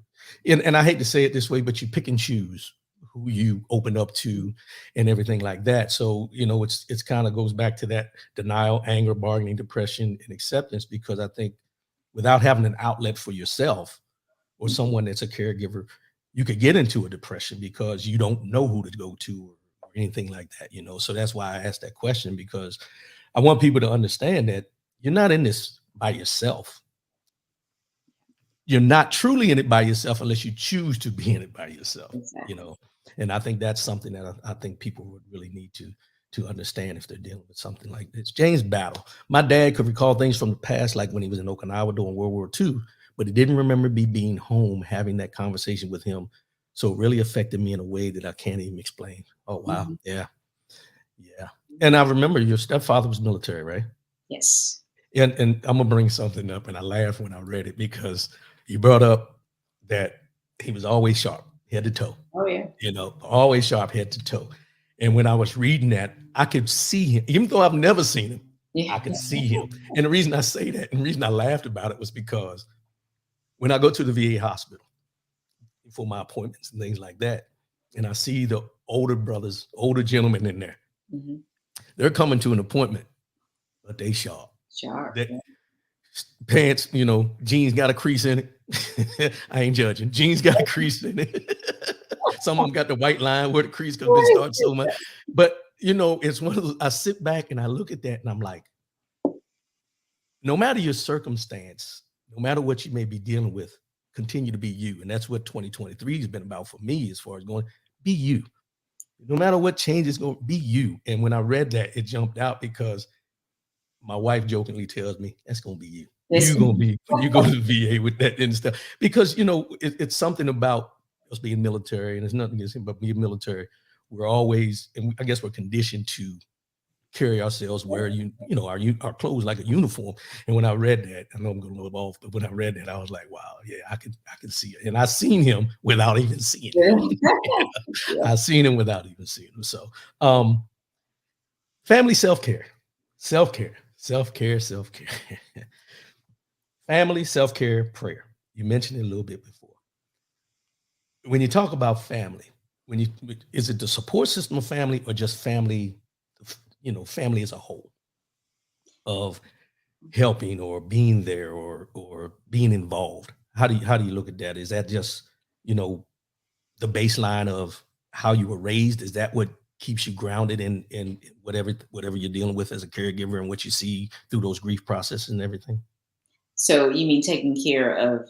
A: and I hate to say it this way, but you pick and choose who you open up to and everything like that. So, it's kind of goes back to that denial, anger, bargaining, depression, and acceptance, because I think without having an outlet for yourself or someone that's a caregiver, you could get into a depression because you don't know who to go to or anything like that, So that's why I asked that question, because I want people to understand that you're not in this by yourself. You're not truly in it by yourself unless you choose to be in it by yourself,
B: Exactly.
A: And I think that's something that I think people would really need to understand if they're dealing with something like this. James Battle. My dad could recall things from the past, like when he was in Okinawa during World War II, but he didn't remember me being home having that conversation with him. So it really affected me in a way that I can't even explain. Oh wow,
B: Hmm.
A: yeah, yeah. And I remember your stepfather was military, right?
B: Yes.
A: And I'm gonna bring something up, and I laughed when I read it because you brought up that he was always sharp, head to toe.
B: Oh yeah.
A: Always sharp, head to toe. And when I was reading that, I could see him, even though I've never seen him.
B: Yeah.
A: I could see him. And the reason I say that, and the reason I laughed about it, was because when I go to the VA hospital for my appointments and things like that, and I see the older brothers, older gentlemen in there,
B: Hmm.
A: they're coming to an appointment, but they sharp.
B: Sharp.
A: They, pants, jeans got a crease in it. I ain't judging. Jeans got a crease in it. Some of them got the white line where the crease could have been started so much. But it's one of those. I sit back and I look at that and I'm like, no matter your circumstance, no matter what you may be dealing with, continue to be you. And that's what 2023 has been about for me, as far as going, be you. No matter what change is going, be you. And when I read that, it jumped out because my wife jokingly tells me that's gonna be you.
B: Yes.
A: You're gonna be when you go to the VA with that and stuff. Because it's something about us being military, and it's nothing against him, but being military, we're always, and I guess we're conditioned to carry ourselves, wear our clothes like a uniform. And when I read that, I know I'm gonna look off, but when I read that, I was like, wow, yeah, I can see it. And I seen him without even seeing him.
B: Yeah.
A: I seen him without even seeing him. So family self-care, self-care, self-care, self-care. Family, self-care, prayer. You mentioned it a little bit before. When you talk about family, is it the support system of family or just family, family as a whole, of helping or being there or being involved? How do you look at that? Is that just, you know, the baseline of how you were raised? Is that what keeps you grounded in whatever you're dealing with as a caregiver and what you see through those grief processes and everything?
B: So you mean taking care of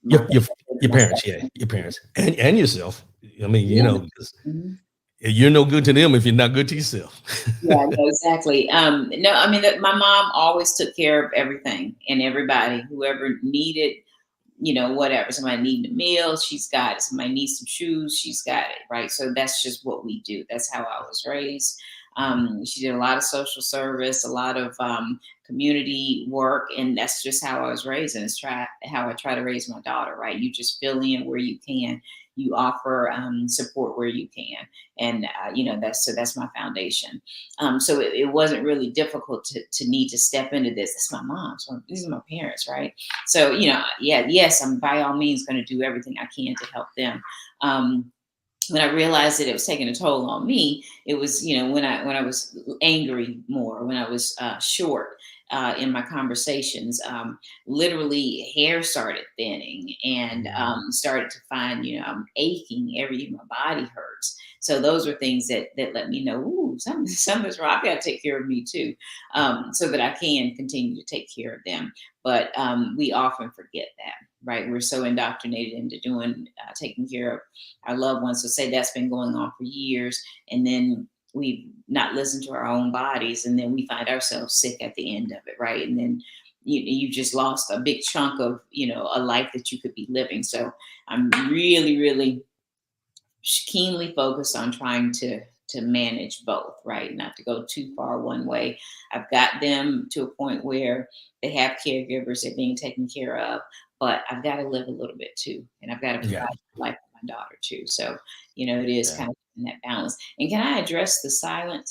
B: my
A: Your your
B: family,
A: your
B: myself?
A: parents, yeah, your parents and yourself. I mean,
B: Yeah.
A: 'cause
B: Mhm.
A: you're no good to them if you're not good to yourself.
B: Yeah, no, exactly. No, I mean, my mom always took care of everything and everybody, whoever needed, whatever. Somebody needed a meal, she's got it. Somebody needs some shoes, she's got it, right? So that's just what we do. That's how I was raised. She did a lot of social service, a lot of community work, and that's just how I was raised. And it's how I try to raise my daughter, right? You just fill in where you can. You offer support where you can, and that's my foundation. So it wasn't really difficult to need to step into this. That's my mom. So these are my parents, right? So, yeah, yes, I'm by all means going to do everything I can to help them. When I realized that it was taking a toll on me, it was, when I was angry more, when I was short in my conversations, literally hair started thinning and started to find, I'm aching my body hurts. So those were things that let me know, ooh, something's wrong. I've got to take care of me too, so that I can continue to take care of them. But we often forget that, right? We're so indoctrinated into taking care of our loved ones. So say that's been going on for years, and then we not listen to our own bodies, and then we find ourselves sick at the end of it, right? And then you just lost a big chunk of, a life that you could be living. So I'm really, really keenly focused on trying to manage both, right? Not to go too far one way. I've got them to a point where they have caregivers, they're being taken care of, but I've got to live a little bit too, and I've got to
A: Yeah.
B: provide for life for my daughter too. So it is
A: Yeah.
B: kind of in that balance. And can I address the silent?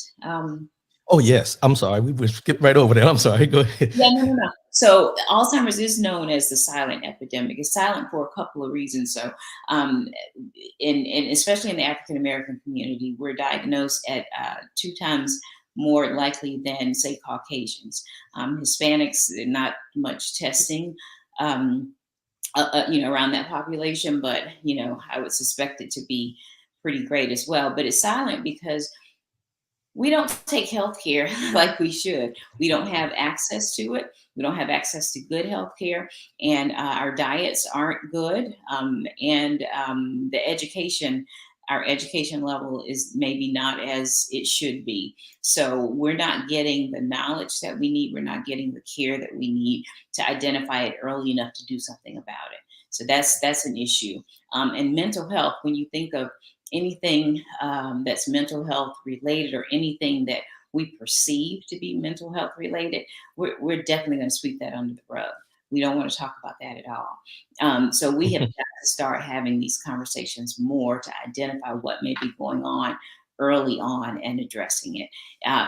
A: Oh, yes. I'm sorry. We skipped right over that. I'm sorry. Go ahead.
B: Yeah, no, no, no. So Alzheimer's is known as the silent epidemic. It's silent for a couple of reasons. So, in especially in the African American community, we're diagnosed at 2 times more likely than, say, Caucasians. Hispanics, not much testing, around that population, but I would suspect it to be pretty great as well. But it's silent because we don't take health care like we should. We don't have access to it. We don't have access to good health care, and our diets aren't good. And our education level is maybe not as it should be. So we're not getting the knowledge that we need. We're not getting the care that we need to identify it early enough to do something about it. So that's an issue. And mental health, when you think of anything that's mental health related, or anything that we perceive to be mental health related, we're definitely going to sweep that under the rug. We don't want to talk about that at all. So we have got to start having these conversations more to identify what may be going on early on and addressing it.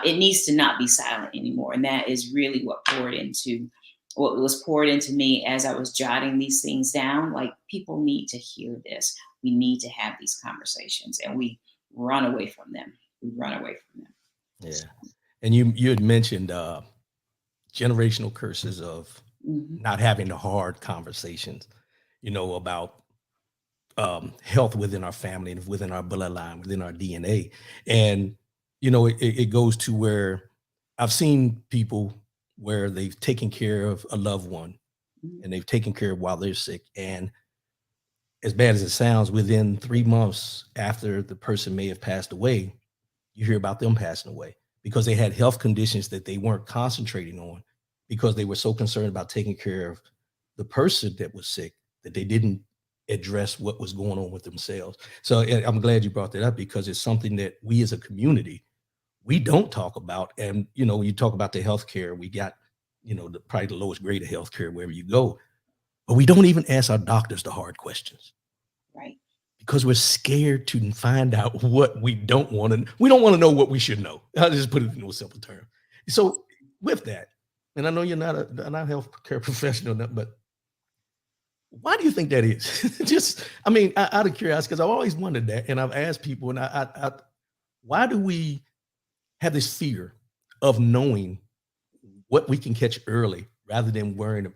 B: It needs to not be silent anymore. And that is really what was poured into me as I was jotting these things down. Like, people need to hear this. We need to have these conversations, and we run away from them.
A: Yeah. And you had mentioned generational curses of
B: Mhm.
A: not having the hard conversations, about health within our family and within our bloodline, within our DNA. And, it goes to where I've seen people where they've taken care of a loved one,
B: Mhm.
A: and they've taken care of while they're sick. And as bad as it sounds, within 3 months after the person may have passed away, you hear about them passing away because they had health conditions that they weren't concentrating on, because they were so concerned about taking care of the person that was sick that they didn't address what was going on with themselves. So I'm glad you brought that up, because it's something that we as a community, we don't talk about. And, when you talk about the healthcare, we got, probably the lowest grade of healthcare wherever you go, but we don't even ask our doctors the hard questions,
B: Right.
A: because we're scared to find out what we don't want to. We don't want to know what we should know. I'll just put it in a simple term. So with that, and I know you're not a healthcare professional, but why do you think that is? Just, I mean, out of curiosity, because I've always wondered that, and I've asked people, and why do we have this fear of knowing what we can catch early rather than worrying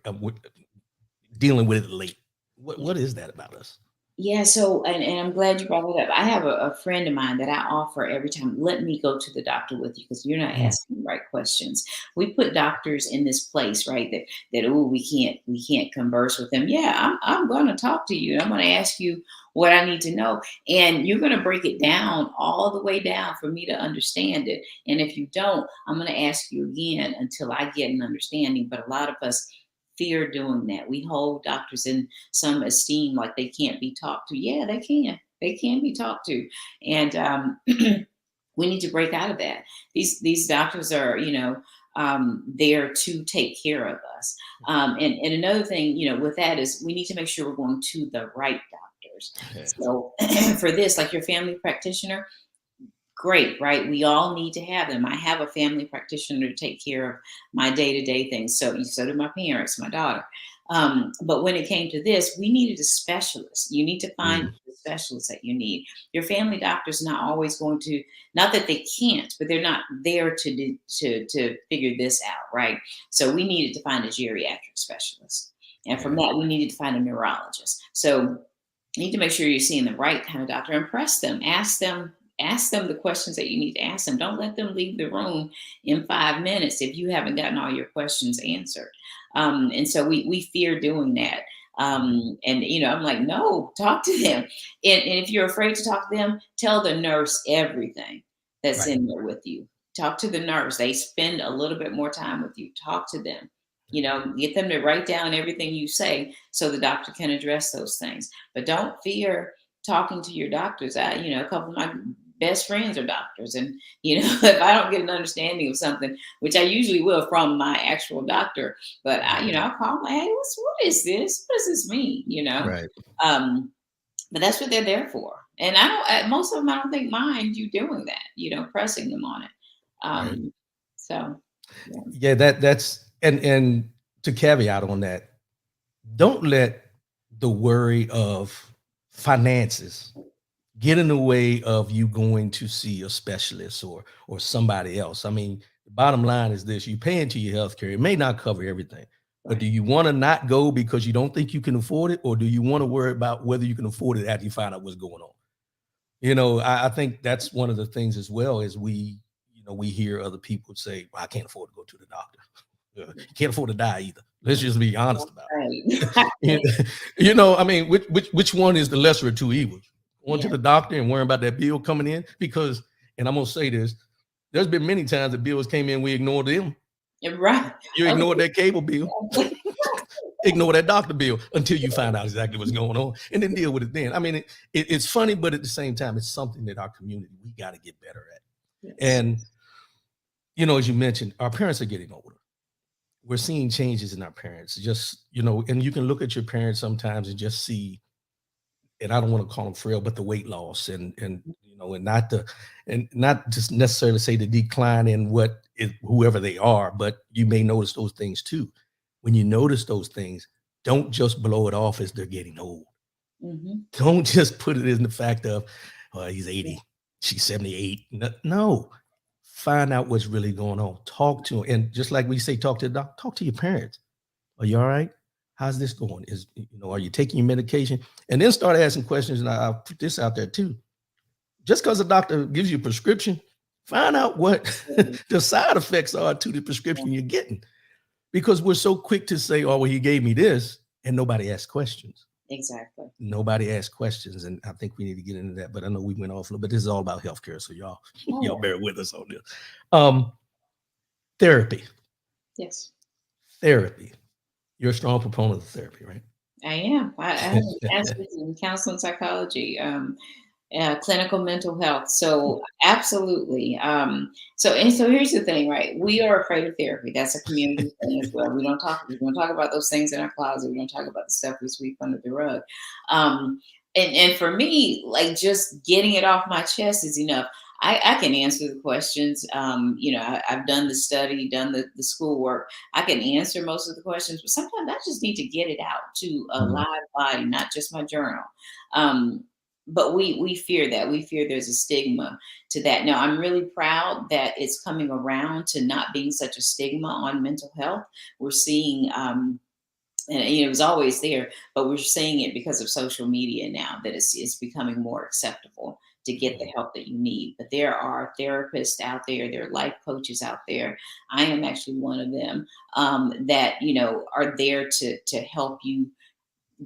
A: dealing with it late? What is that about us?
B: Yeah, so and I'm glad you brought it up. I have a friend of mine that I offer every time, let me go to the doctor with you because you're not
A: Mm,
B: asking the right questions. We put doctors in this place, right? That oh, we can't converse with them. Yeah, I'm gonna talk to you. I'm gonna ask you what I need to know. And you're gonna break it down all the way down for me to understand it. And if you don't, I'm gonna ask you again until I get an understanding. But a lot of us fear doing that. We hold doctors in some esteem, like they can't be talked to. Yeah, they can. They can be talked to, and we need to break out of that. These doctors are, there to take care of us. And another thing, with that is we need to make sure we're going to the right doctors.
A: yeah,
B: So for this, like your family practitioner, great, right? We all need to have them. I have a family practitioner to take care of my day-to-day things. So did my parents, my daughter. But when it came to this, we needed a specialist. You need to find
A: mm,
B: the specialist that you need. Your family doctor's not always going to, not that they can't, but they're not there to figure this out, right? So we needed to find a geriatric specialist. And from
A: yeah,
B: that, we needed to find a neurologist. So you need to make sure you're seeing the right kind of doctor. Impress them. Ask them the questions that you need to ask them. Don't let them leave the room in 5 minutes if you haven't gotten all your questions answered. And so we fear doing that. And I'm like, no, talk to them. And if you're afraid to talk to them, tell the nurse everything that's
A: Right.
B: in there with you. Talk to the nurse. They spend a little bit more time with you. Talk to them. Get them to write down everything you say so the doctor can address those things. But don't fear talking to your doctors. A couple of my best friends are doctors, and if I don't get an understanding of something, which I usually will from my actual doctor, but I'll call them, hey, what is this? What does this mean?
A: Right.
B: But that's what they're there for. And most of them, I don't think mind you doing that, pressing them on it.
A: Right.
B: So,
A: Yeah, that's and to caveat on that, don't let the worry of finances get in the way of you going to see a specialist or somebody else. I mean, the bottom line is this: you pay into your health care. It may not cover everything, but do you want to not go because you don't think you can afford it, or do you want to worry about whether you can afford it after you find out what's going on? I think that's one of the things as well as we hear other people say, well, I can't afford to go to the doctor. You can't afford to die either. Let's just be honest about it. I mean, which one is the lesser of two evils? Going to the doctor and worrying about that bill coming in? Because, and I'm going to say this, there's been many times that bills came in, we ignored them.
B: Right.
A: You ignored that cable bill. Ignore that doctor bill until you find out exactly what's going on and then deal with it then. I mean, it's funny, but at the same time, it's something that our community, we got to get better at. Yes. And, as you mentioned, our parents are getting older. We're seeing changes in our parents, and you can look at your parents sometimes and just see, and I don't want to call them frail, but the weight loss and not just necessarily say the decline in whoever they are, but you may notice those things too. When you notice those things, don't just blow it off as they're getting old. Mm-hmm. Don't just put it in the fact of, he's 80, she's 78. No, find out what's really going on. Talk to them. And just like we say, talk to the doctor, talk to your parents. Are you all right? How's this going? Are you taking your medication? And then start asking questions. And I'll put this out there too. Just because a doctor gives you a prescription, find out what the side effects are to the prescription you're getting. Because we're so quick to say, oh, well, he gave me this, and nobody asks questions.
B: Exactly.
A: Nobody asks questions, and I think we need to get into that. But I know we went off a little bit. This is all about healthcare, so y'all bear with us on this. Therapy.
B: Yes.
A: Therapy. You're a strong proponent of therapy, right?
B: I am. I have an master's in counseling psychology. Clinical mental health. So absolutely. So here's the thing, right? We are afraid of therapy. That's a community thing as well. We don't talk about those things in our closet. We don't talk about the stuff we sweep under the rug. And for me, like just getting it off my chest is enough. I can answer the questions. I've done the study, done the schoolwork. I can answer most of the questions, but sometimes I just need to get it out to a live body, not just my journal. But we fear that. We fear there's a stigma to that. Now, I'm really proud that it's coming around to not being such a stigma on mental health. We're seeing, and it was always there, but we're seeing it because of social media now that it's becoming more acceptable to get the help that you need. But there are therapists out there, there are life coaches out there. I am actually one of them that, are there to help you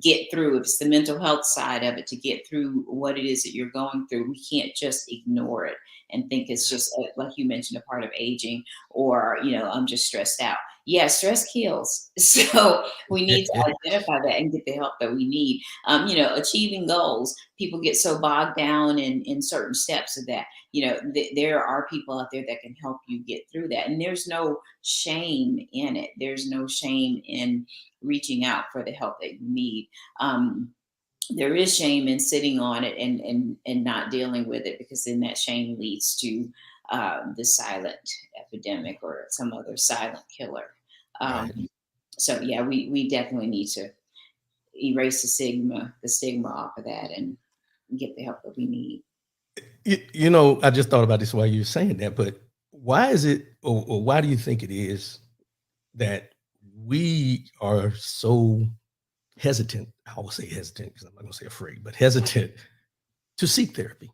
B: get through. If it's the mental health side of it, to get through what it is that you're going through. We can't just ignore it and think it's just like you mentioned, a part of aging, or I'm just stressed out. Yeah, stress kills. So we need to identify that and get the help that we need. Achieving goals, people get so bogged down in certain steps of that. There are people out there that can help you get through that, and there's no shame in it. There's no shame in reaching out for the help that you need. There is shame in sitting on it and not dealing with it, because then that shame leads to the silent epidemic or some other silent killer. So yeah, we definitely need to erase the stigma off of that and get the help that we need.
A: I just thought about this while you were saying that, but why is it, or why do you think it is that we are so hesitant? I will say hesitant because I'm not going to say afraid, but hesitant to seek therapy,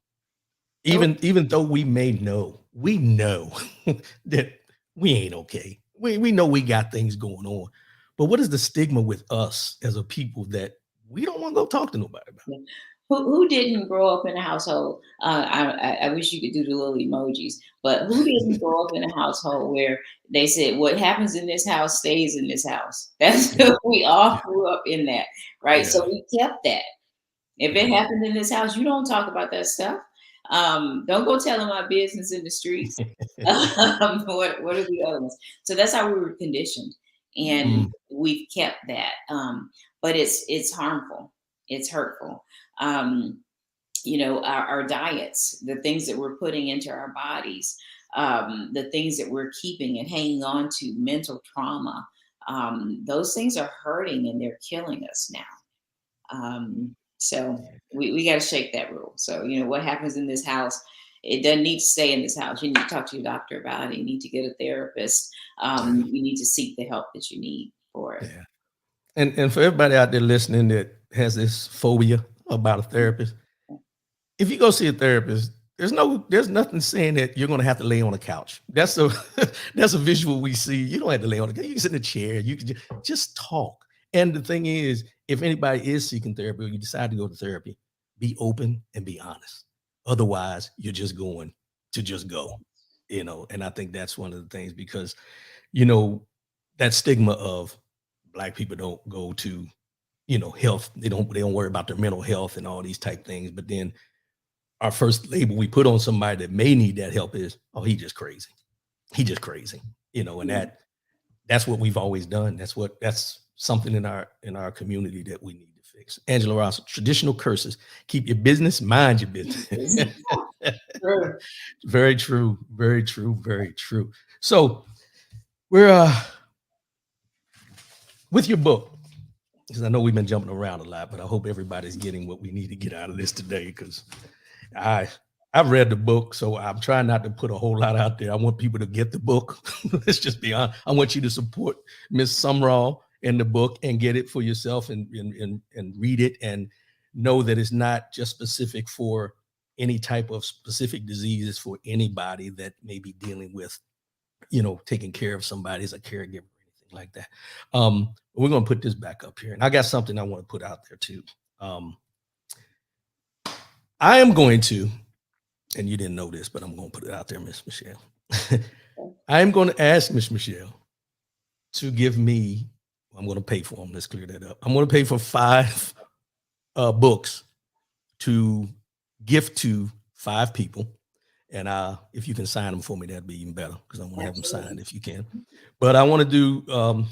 A: even though we know that we ain't okay. We know we got things going on, but what is the stigma with us as a people that we don't want to go talk to nobody about?
B: who didn't grow up in a household? I wish you could do the little emojis, but who didn't grow up in a household where they said, "What happens in this house stays in this house"? That's
A: Yeah,
B: we all
A: yeah,
B: grew up in that, right? So
A: yeah,
B: we kept that. If it
A: yeah.
B: happened in this house, you don't talk about that stuff. Don't go telling my business in the streets. What are the other ones? So that's how we were conditioned, and
A: Mm,
B: we've kept that. But it's harmful. It's hurtful. Um, our diets, the things that we're putting into our bodies, the things that we're keeping and hanging on to, mental trauma. Those things are hurting and they're killing us now. So
A: yeah,
B: we got to shake that rule. So, what happens in this house, it doesn't need to stay in this house. You need to talk to your doctor about it. You need to get a therapist.
A: yeah,
B: You need to seek the help that you need for it.
A: yeah. And for everybody out there listening that has this phobia about a therapist, if you go see a therapist, there's nothing saying that you're gonna have to lay on a couch. That's a that's a visual we see. You don't have to lay on a couch. You can sit in a chair. You can just talk. And the thing is, if anybody is seeking therapy or you decide to go to therapy, be open and be honest. Otherwise, you're just going to just go, And I think that's one of the things because you know that stigma of black people don't go to health. They don't worry about their mental health and all these type things. But then our first label we put on somebody that may need that help is, oh, he just crazy. He just crazy. And
B: Yeah.
A: that's what we've always done. That's something in our community that we need to fix. Angela Ross, traditional curses. Keep your business, mind your business.
B: Sure.
A: Very true, very true, very true. So we're with your book, because I know we've been jumping around a lot, but I hope everybody's getting what we need to get out of this today. Because I I've read the book, so I'm trying not to put a whole lot out there. I want people to get the book. Let's just be honest. I want you to support Miss Sumrall in the book and get it for yourself and read it and know that it's not just specific for any type of specific diseases for anybody that may be dealing with, taking care of somebody as a caregiver or anything like that. We're gonna put this back up here, and I got something I want to put out there too. Um, I am going to, and you didn't know this, but I'm going to put it out there, Miss Michelle. I am going to ask Miss Michelle to give me. I'm going to pay for them. Let's clear that up. I'm going to pay for 5 books to gift to 5 people. And if you can sign them for me, that'd be even better because I want to have them
B: Absolutely.
A: signed if you can. But I want to do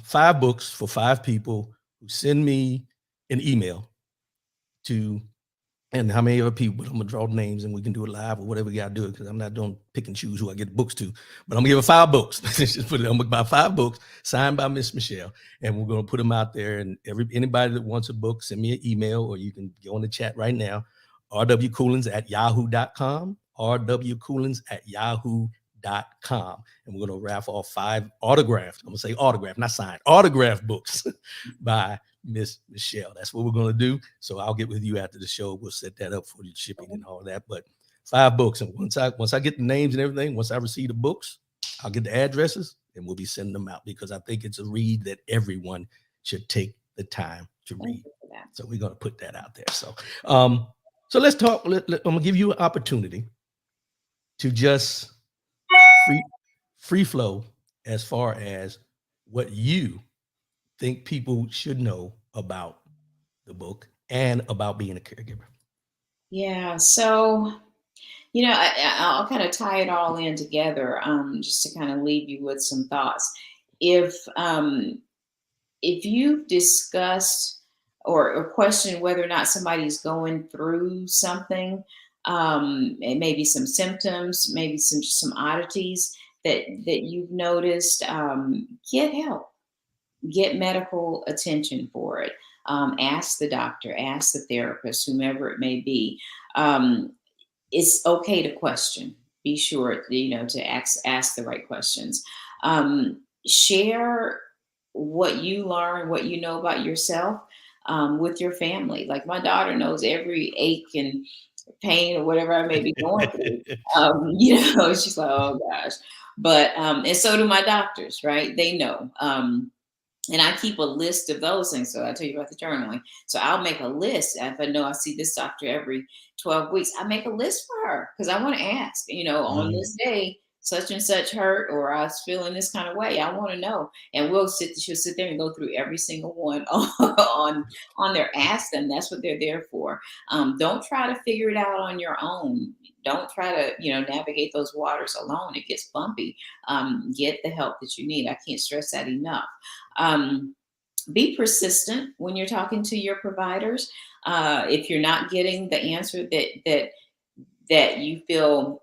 A: 5 books for 5 people who send me an email to, and how many other people, but I'm gonna draw names and we can do it live or whatever we gotta do it because I'm not doing pick and choose who I get books to. But I'm gonna give her 5 books. Let's just put it. I'm gonna buy 5 books signed by Miss Michelle, and we're gonna put them out there. And anybody that wants a book, send me an email or you can go on the chat right now. rwcoolins@yahoo.com. rwcoolins@yahoo.com. And we're gonna raffle off 5 autographed. I'm gonna say autographed, not signed, autographed books by Miss Michelle. That's what we're going to do. So I'll get with you after the show. We'll set that up for the shipping and all that. But 5 books, and once I get the names and everything, once I receive the books, I'll get the addresses and we'll be sending them out because I think it's a read that everyone should take the time to
B: Thank
A: read.
B: you for that.
A: So we're going to put that out there. So let's talk. I'm going to give you an opportunity to just free flow as far as what you think people should know about the book and about being a caregiver.
B: Yeah. So, I'll kind of tie it all in together, just to kind of leave you with some thoughts. If you've discussed or questioned whether or not somebody's going through something, and maybe some symptoms, maybe some oddities that you've noticed, get help, get medical attention for it. Ask the doctor, ask the therapist, whomever it may be. It's okay to question. Be sure, to ask the right questions. Share what you learn, what you know about yourself, with your family. Like my daughter knows every ache and pain or whatever I may be going through. She's like, oh gosh. But and so do my doctors, right? They know. And I keep a list of those things. So I tell you about the journaling. So I'll make a list. If I know I see this doctor every 12 weeks, I make a list for her because I want to ask, on
A: Mhm.
B: this day, such and such hurt, or I was feeling this kind of way. I want to know. And she'll sit there and go through every single one on their ask them. That's what they're there for. Don't try to figure it out on your own. Don't try to, navigate those waters alone. It gets bumpy. Get the help that you need. I can't stress that enough. Um, be persistent when you're talking to your providers. If you're not getting the answer that you feel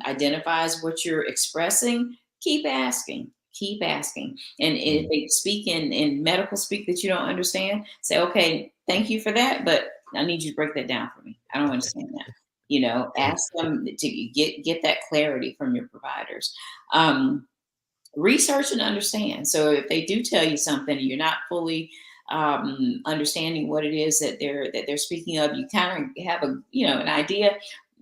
B: identifies what you're expressing, keep asking. Keep asking. And if
A: Mhm.
B: they speak in medical speak that you don't understand, say, okay, thank you for that, but I need you to break that down for me. I don't understand that. Ask them to get that clarity from your providers. Um, Research and understand. So if they do tell you something and you're not fully understanding what it is that they're speaking of, you kind of have an idea.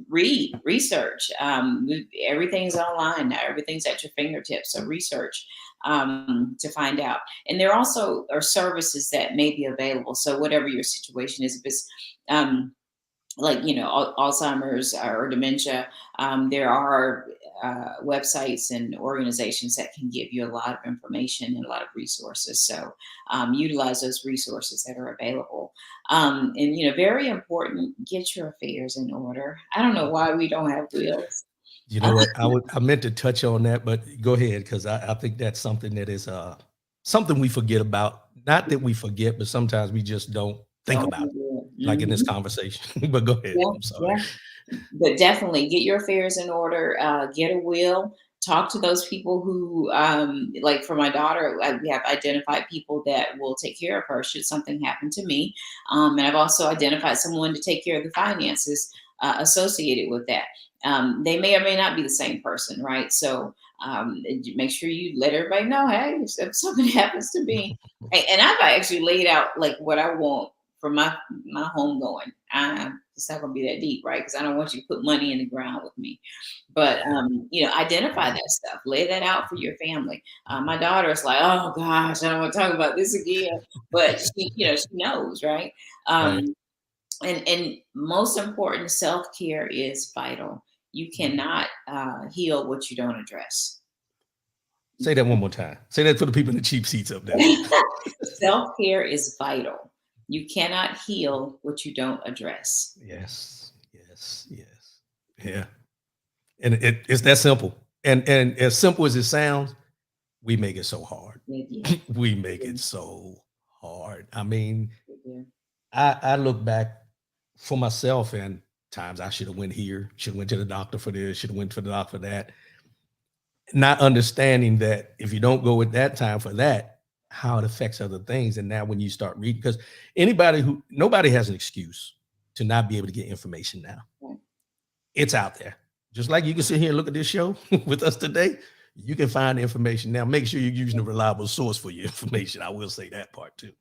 B: Read, research. Everything's online now. Everything's at your fingertips. So research to find out. And there also are services that may be available. So whatever your situation is, if it's like Alzheimer's or dementia, there are websites and organizations that can give you a lot of information and a lot of resources. So utilize those resources that are available. And very important, get your affairs in order. I don't know why we don't have wills.
A: You know what? I meant to touch on that, but go ahead because I think that's something that is something we forget about. Not that we forget, but sometimes we just don't think
B: Don't
A: about it,
B: do
A: like in this
B: it.
A: conversation. But go ahead.
B: Yeah,
A: I'm sorry.
B: yeah. But definitely get your affairs in order. Get a will. Talk to those people who, like for my daughter, we have identified people that will take care of her should something happen to me. And I've also identified someone to take care of the finances associated with that. They may or may not be the same person, right? So make sure you let everybody know, hey, if something happens to me, and I've actually laid out like what I want for my home going. It's not gonna be that deep, right? Because I don't want you to put money in the ground with me. But identify that stuff, lay that out for your family. My daughter is like, oh gosh, I don't want to talk about this again. But she knows, right?
A: Right.
B: Um, and most important, self-care is vital. You cannot heal what you don't address.
A: Say that one more time. Say that for the people in the cheap seats up there.
B: Self-care is vital. You cannot heal what you don't address.
A: Yes. Yes. Yes. Yeah. And it's that simple. And as simple as it sounds, we make it so hard.
B: Yeah,
A: We make
B: yeah,
A: it so hard. I mean,
B: yeah.
A: I look back for myself and times I should have went here, should have went to the doctor for this, should have went to the doctor for that. Not understanding that if you don't go at that time for that, how it affects other things. And now when you start reading, because nobody has an excuse to not be able to get information now.
B: Right.
A: It's out there. Just like you can sit here and look at this show with us today, you can find information now. Make sure you're using a reliable source for your information. I will say that part too.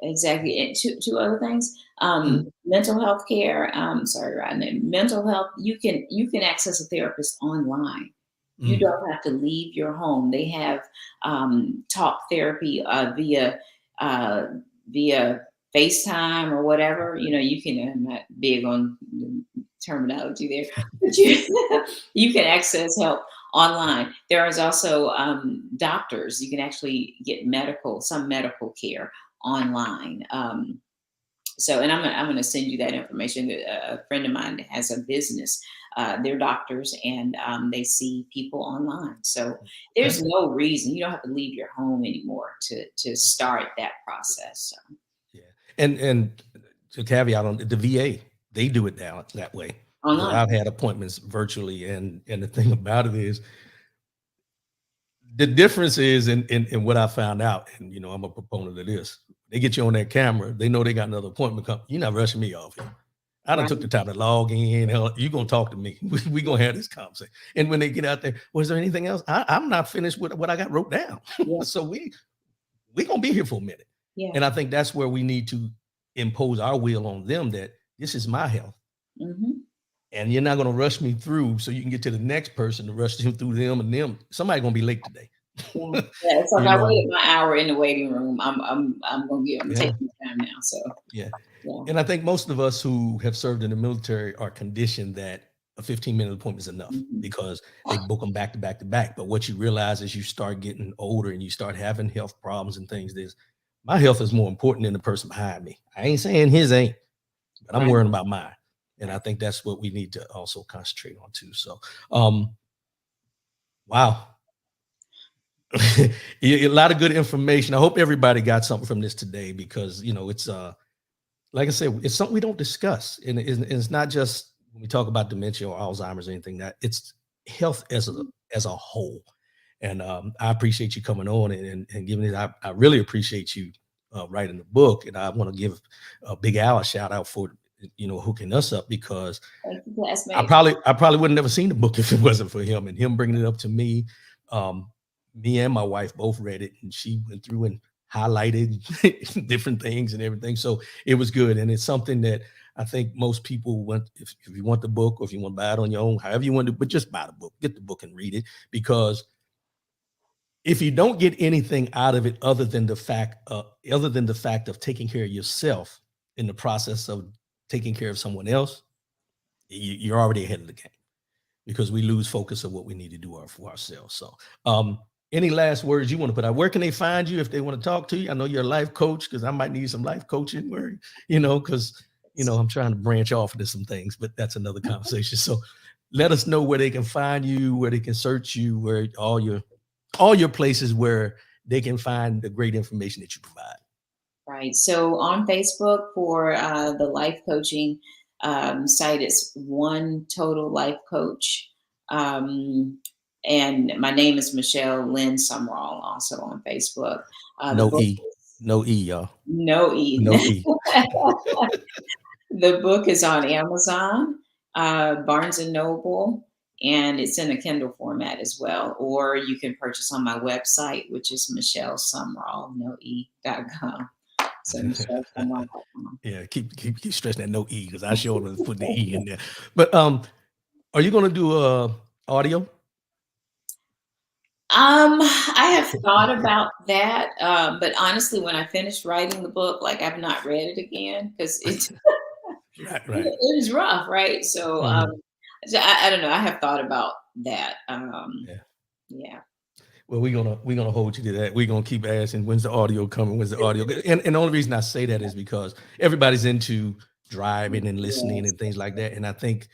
B: Exactly. And two other things.
A: Mhm.
B: Mental health care. Sorry, Rodney. Mental health. You can access a therapist online. You
A: Mhm.
B: don't have to leave your home. They have talk therapy uh, via FaceTime or whatever. You can. I'm not big on the terminology there, but you can access help online. There is also doctors. You can actually get some medical care online. So, and I'm gonna send you that information. A friend of mine has a business. They're doctors, and they see people online. So
A: Okay.
B: there's no reason you don't have to leave your home anymore to start that process. So
A: Yeah. And to caveat on the VA, they do it now that way because
B: online,
A: I've had appointments virtually, and the thing about it is the difference is in what I found out, and I'm a proponent of this. They get you on that camera, they know they got another appointment coming. You're not rushing me off here. I done
B: right?
A: took the time to log in. Hell, you gonna talk to me. We
B: Yeah,
A: gonna have this conversation. And when they get out there, was there anything else? I'm not finished with what I got wrote down.
B: yeah,
A: So we gonna be here for a minute.
B: yeah.
A: And I think that's where we need to impose our will on them that this is my health.
B: Hmm.
A: And you're not gonna rush me through so you can get to the next person to rush them through them and them. Somebody gonna be late today.
B: Yeah. Yeah. It's like
A: You
B: I
A: know,
B: waited my hour in the waiting room. I'm
A: yeah,
B: taking my time now. So
A: yeah.
B: yeah.
A: And I think most of us who have served in the military are conditioned that a 15-minute appointment is enough
B: Mhm.
A: because they book them back to back to back. But what you realize as you start getting older and you start having health problems and things, is my health is more important than the person behind me. I ain't saying his ain't, but I'm
B: Right.
A: worrying about mine. And
B: Right.
A: I think that's what we need to also concentrate on too. So, um, wow. A lot of good information. I hope everybody got something from this today because it's like I said, it's something we don't discuss, and it's not just when we talk about dementia or Alzheimer's or anything. That it's health as a whole. And I appreciate you coming on and giving it. I really appreciate you writing the book, and I want to give Big Al a shout out for hooking us up because
B: Thank you,
A: I
B: classmate.
A: probably I probably would have never seen the book if it wasn't for him and him bringing it up to me. Um, Me and my wife both read it, and she went through and highlighted different things and everything. So it was good, and it's something that I think most people want. If you want the book, or if you want to buy it on your own, however you want to, but just buy the book, get the book and read it. Because if you don't get anything out of it other than the fact of taking care of yourself in the process of taking care of someone else, you're already ahead of the game because we lose focus of what we need to do for ourselves. So, any last words you want to put out? Where can they find you if they want to talk to you? I know you're a life coach because I might need some life coaching because I'm trying to branch off into some things, but that's another conversation. So let us know where they can find you, where they can search you, where all your places where they can find the great information that you provide.
B: Right. So on Facebook for the life coaching site, it's One Total Life Coach. Um, and my name is Michelle Lynn Sumrall, also on Facebook. The
A: No
B: book
A: E,
B: is
A: no E, y'all.
B: No E.
A: No E.
B: The book is on Amazon, Barnes and Noble, and it's in a Kindle format as well. Or you can purchase on my website, which is Michelle Sumrall, noe.com. So michellesumrall.com.
A: Yeah, keep stressing that no E because I sure was put the E in there. But are you gonna do audio?
B: I have thought about that, but honestly, when I finished writing the book, like I've not read it again because
A: Right, right.
B: it was rough, right? So,
A: Mhm.
B: so I don't know. I have thought about that.
A: Yeah.
B: Yeah.
A: Well, we're gonna hold you to that. We're gonna keep asking when's the audio coming, when's the audio? And the only reason I say that is because everybody's into driving and listening
B: Yes.
A: and things like that. And I think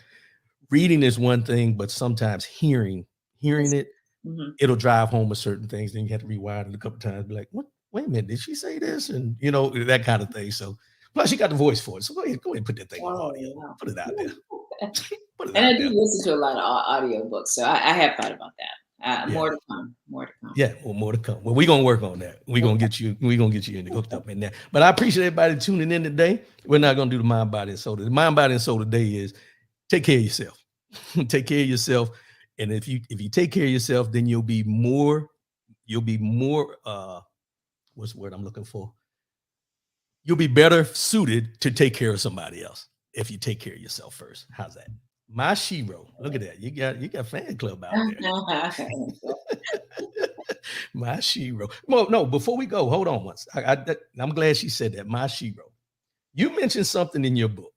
A: reading is one thing, but sometimes hearing it,
B: Mhm.
A: it'll drive home with certain things. Then you have to rewind it a couple times, be like, what? Wait a minute, did she say this? And that kind of thing. So plus you got the voice for it. So go ahead and put that thing on
B: Oh,
A: audio.
B: wow.
A: Put it out there. Put it
B: And I
A: out
B: do
A: there.
B: listen to a lot of audio books, so I have thought about that.
A: Yeah.
B: More to come. More to come.
A: Yeah, well, more to come. Well, we're gonna work on that. We're gonna get you in hooked up in there. But I appreciate everybody tuning in today. We're not gonna do the mind, body, and soul. The mind, body, and soul today is take care of yourself. Take care of yourself. And if you take care of yourself, then you'll be more what's the word I'm looking for? You'll be better suited to take care of somebody else if you take care of yourself first. How's that? My shiro. Look at that. You got fan club out there. My shiro. Well, no, before we go, hold on once. I'm glad she said that. My shiro. You mentioned something in your book,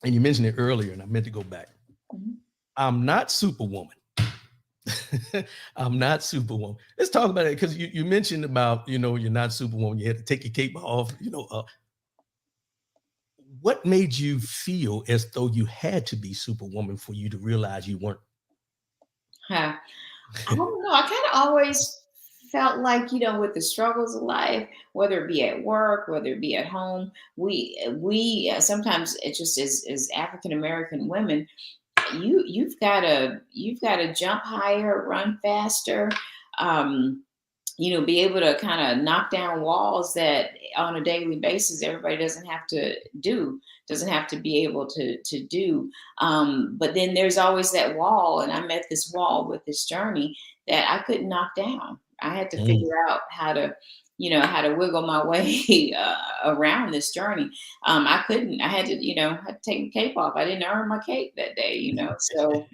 A: and you mentioned it earlier, and I meant to go back.
B: Mhm.
A: I'm not Superwoman. I'm not Superwoman. Let's talk about it because you mentioned about you're not Superwoman. You had to take your cape off. What made you feel as though you had to be Superwoman for you to realize you weren't?
B: Huh. I don't know. I kind of always felt like, with the struggles of life, whether it be at work, whether it be at home, we sometimes it just as African American women, you've got to jump higher, run faster, um, be able to kind of knock down walls that on a daily basis everybody doesn't have to be able to do. But then there's always that wall, and I met this wall with this journey that I couldn't knock down. I had to
A: Mm.
B: figure out how to wiggle my way around this journey. I couldn't. I had to take my cape off. I didn't earn my cape that day. So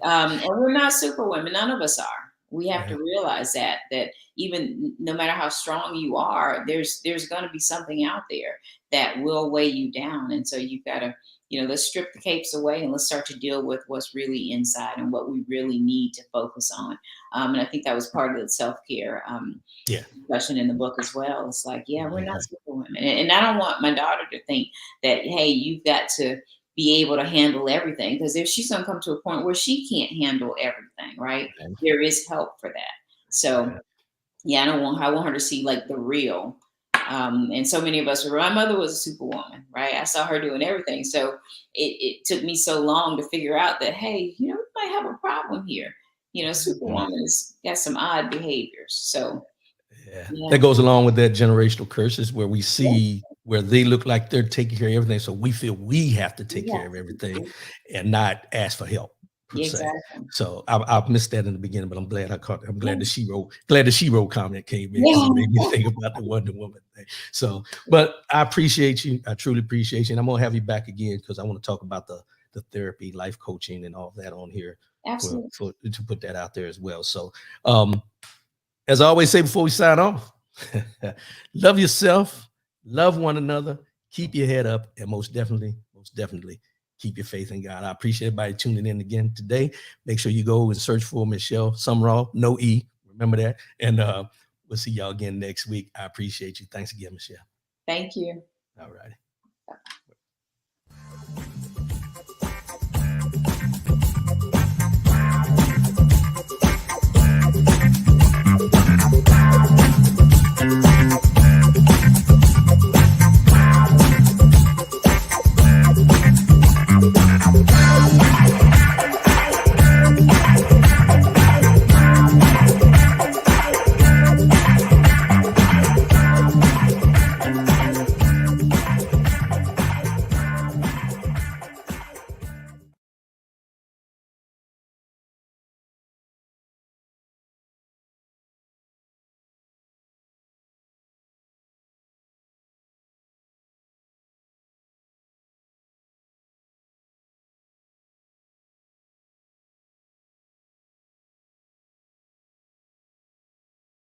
B: and we're not super women. None of us are. We have to realize that even no matter how strong you are, there's going to be something out there that will weigh you down. And so you've got to, let's strip the capes away and let's start to deal with what's really inside and what we really need to focus on. And I think that was part of the self-care discussion in the book as well. It's like, we're not superwomen. And I don't want my daughter to think that, hey, you've got to be able to handle everything, because if she's going to come to a point where she can't handle everything, right, there is help for that. So I want her to see like the real. And so many of us, my mother was a superwoman, right? I saw her doing everything. So it took me so long to figure out that, hey, we might have a problem here. Superwoman has got some odd behaviors. So
A: that goes along with that generational curses where we see where they look like they're taking care of everything. So we feel we have to take care of everything and not ask for help.
B: Exactly.
A: So I missed that in the beginning, but I'm glad I'm glad the she wrote comment came in, because it made me think about the Wonder Woman thing. So, but I appreciate you. I truly appreciate you. And I'm going to have you back again, because I want to talk about the therapy, life coaching, and all that on here.
B: Absolutely.
A: To put that out there as well. So, as I always say before we sign off, love yourself, love one another, keep your head up, and most definitely keep your faith in God. I appreciate everybody tuning in again today. Make sure you go and search for Michelle Sumrall, no E. Remember that. And we'll see y'all again next week. I appreciate you. Thanks again, Michelle.
B: Thank you.
A: All righty.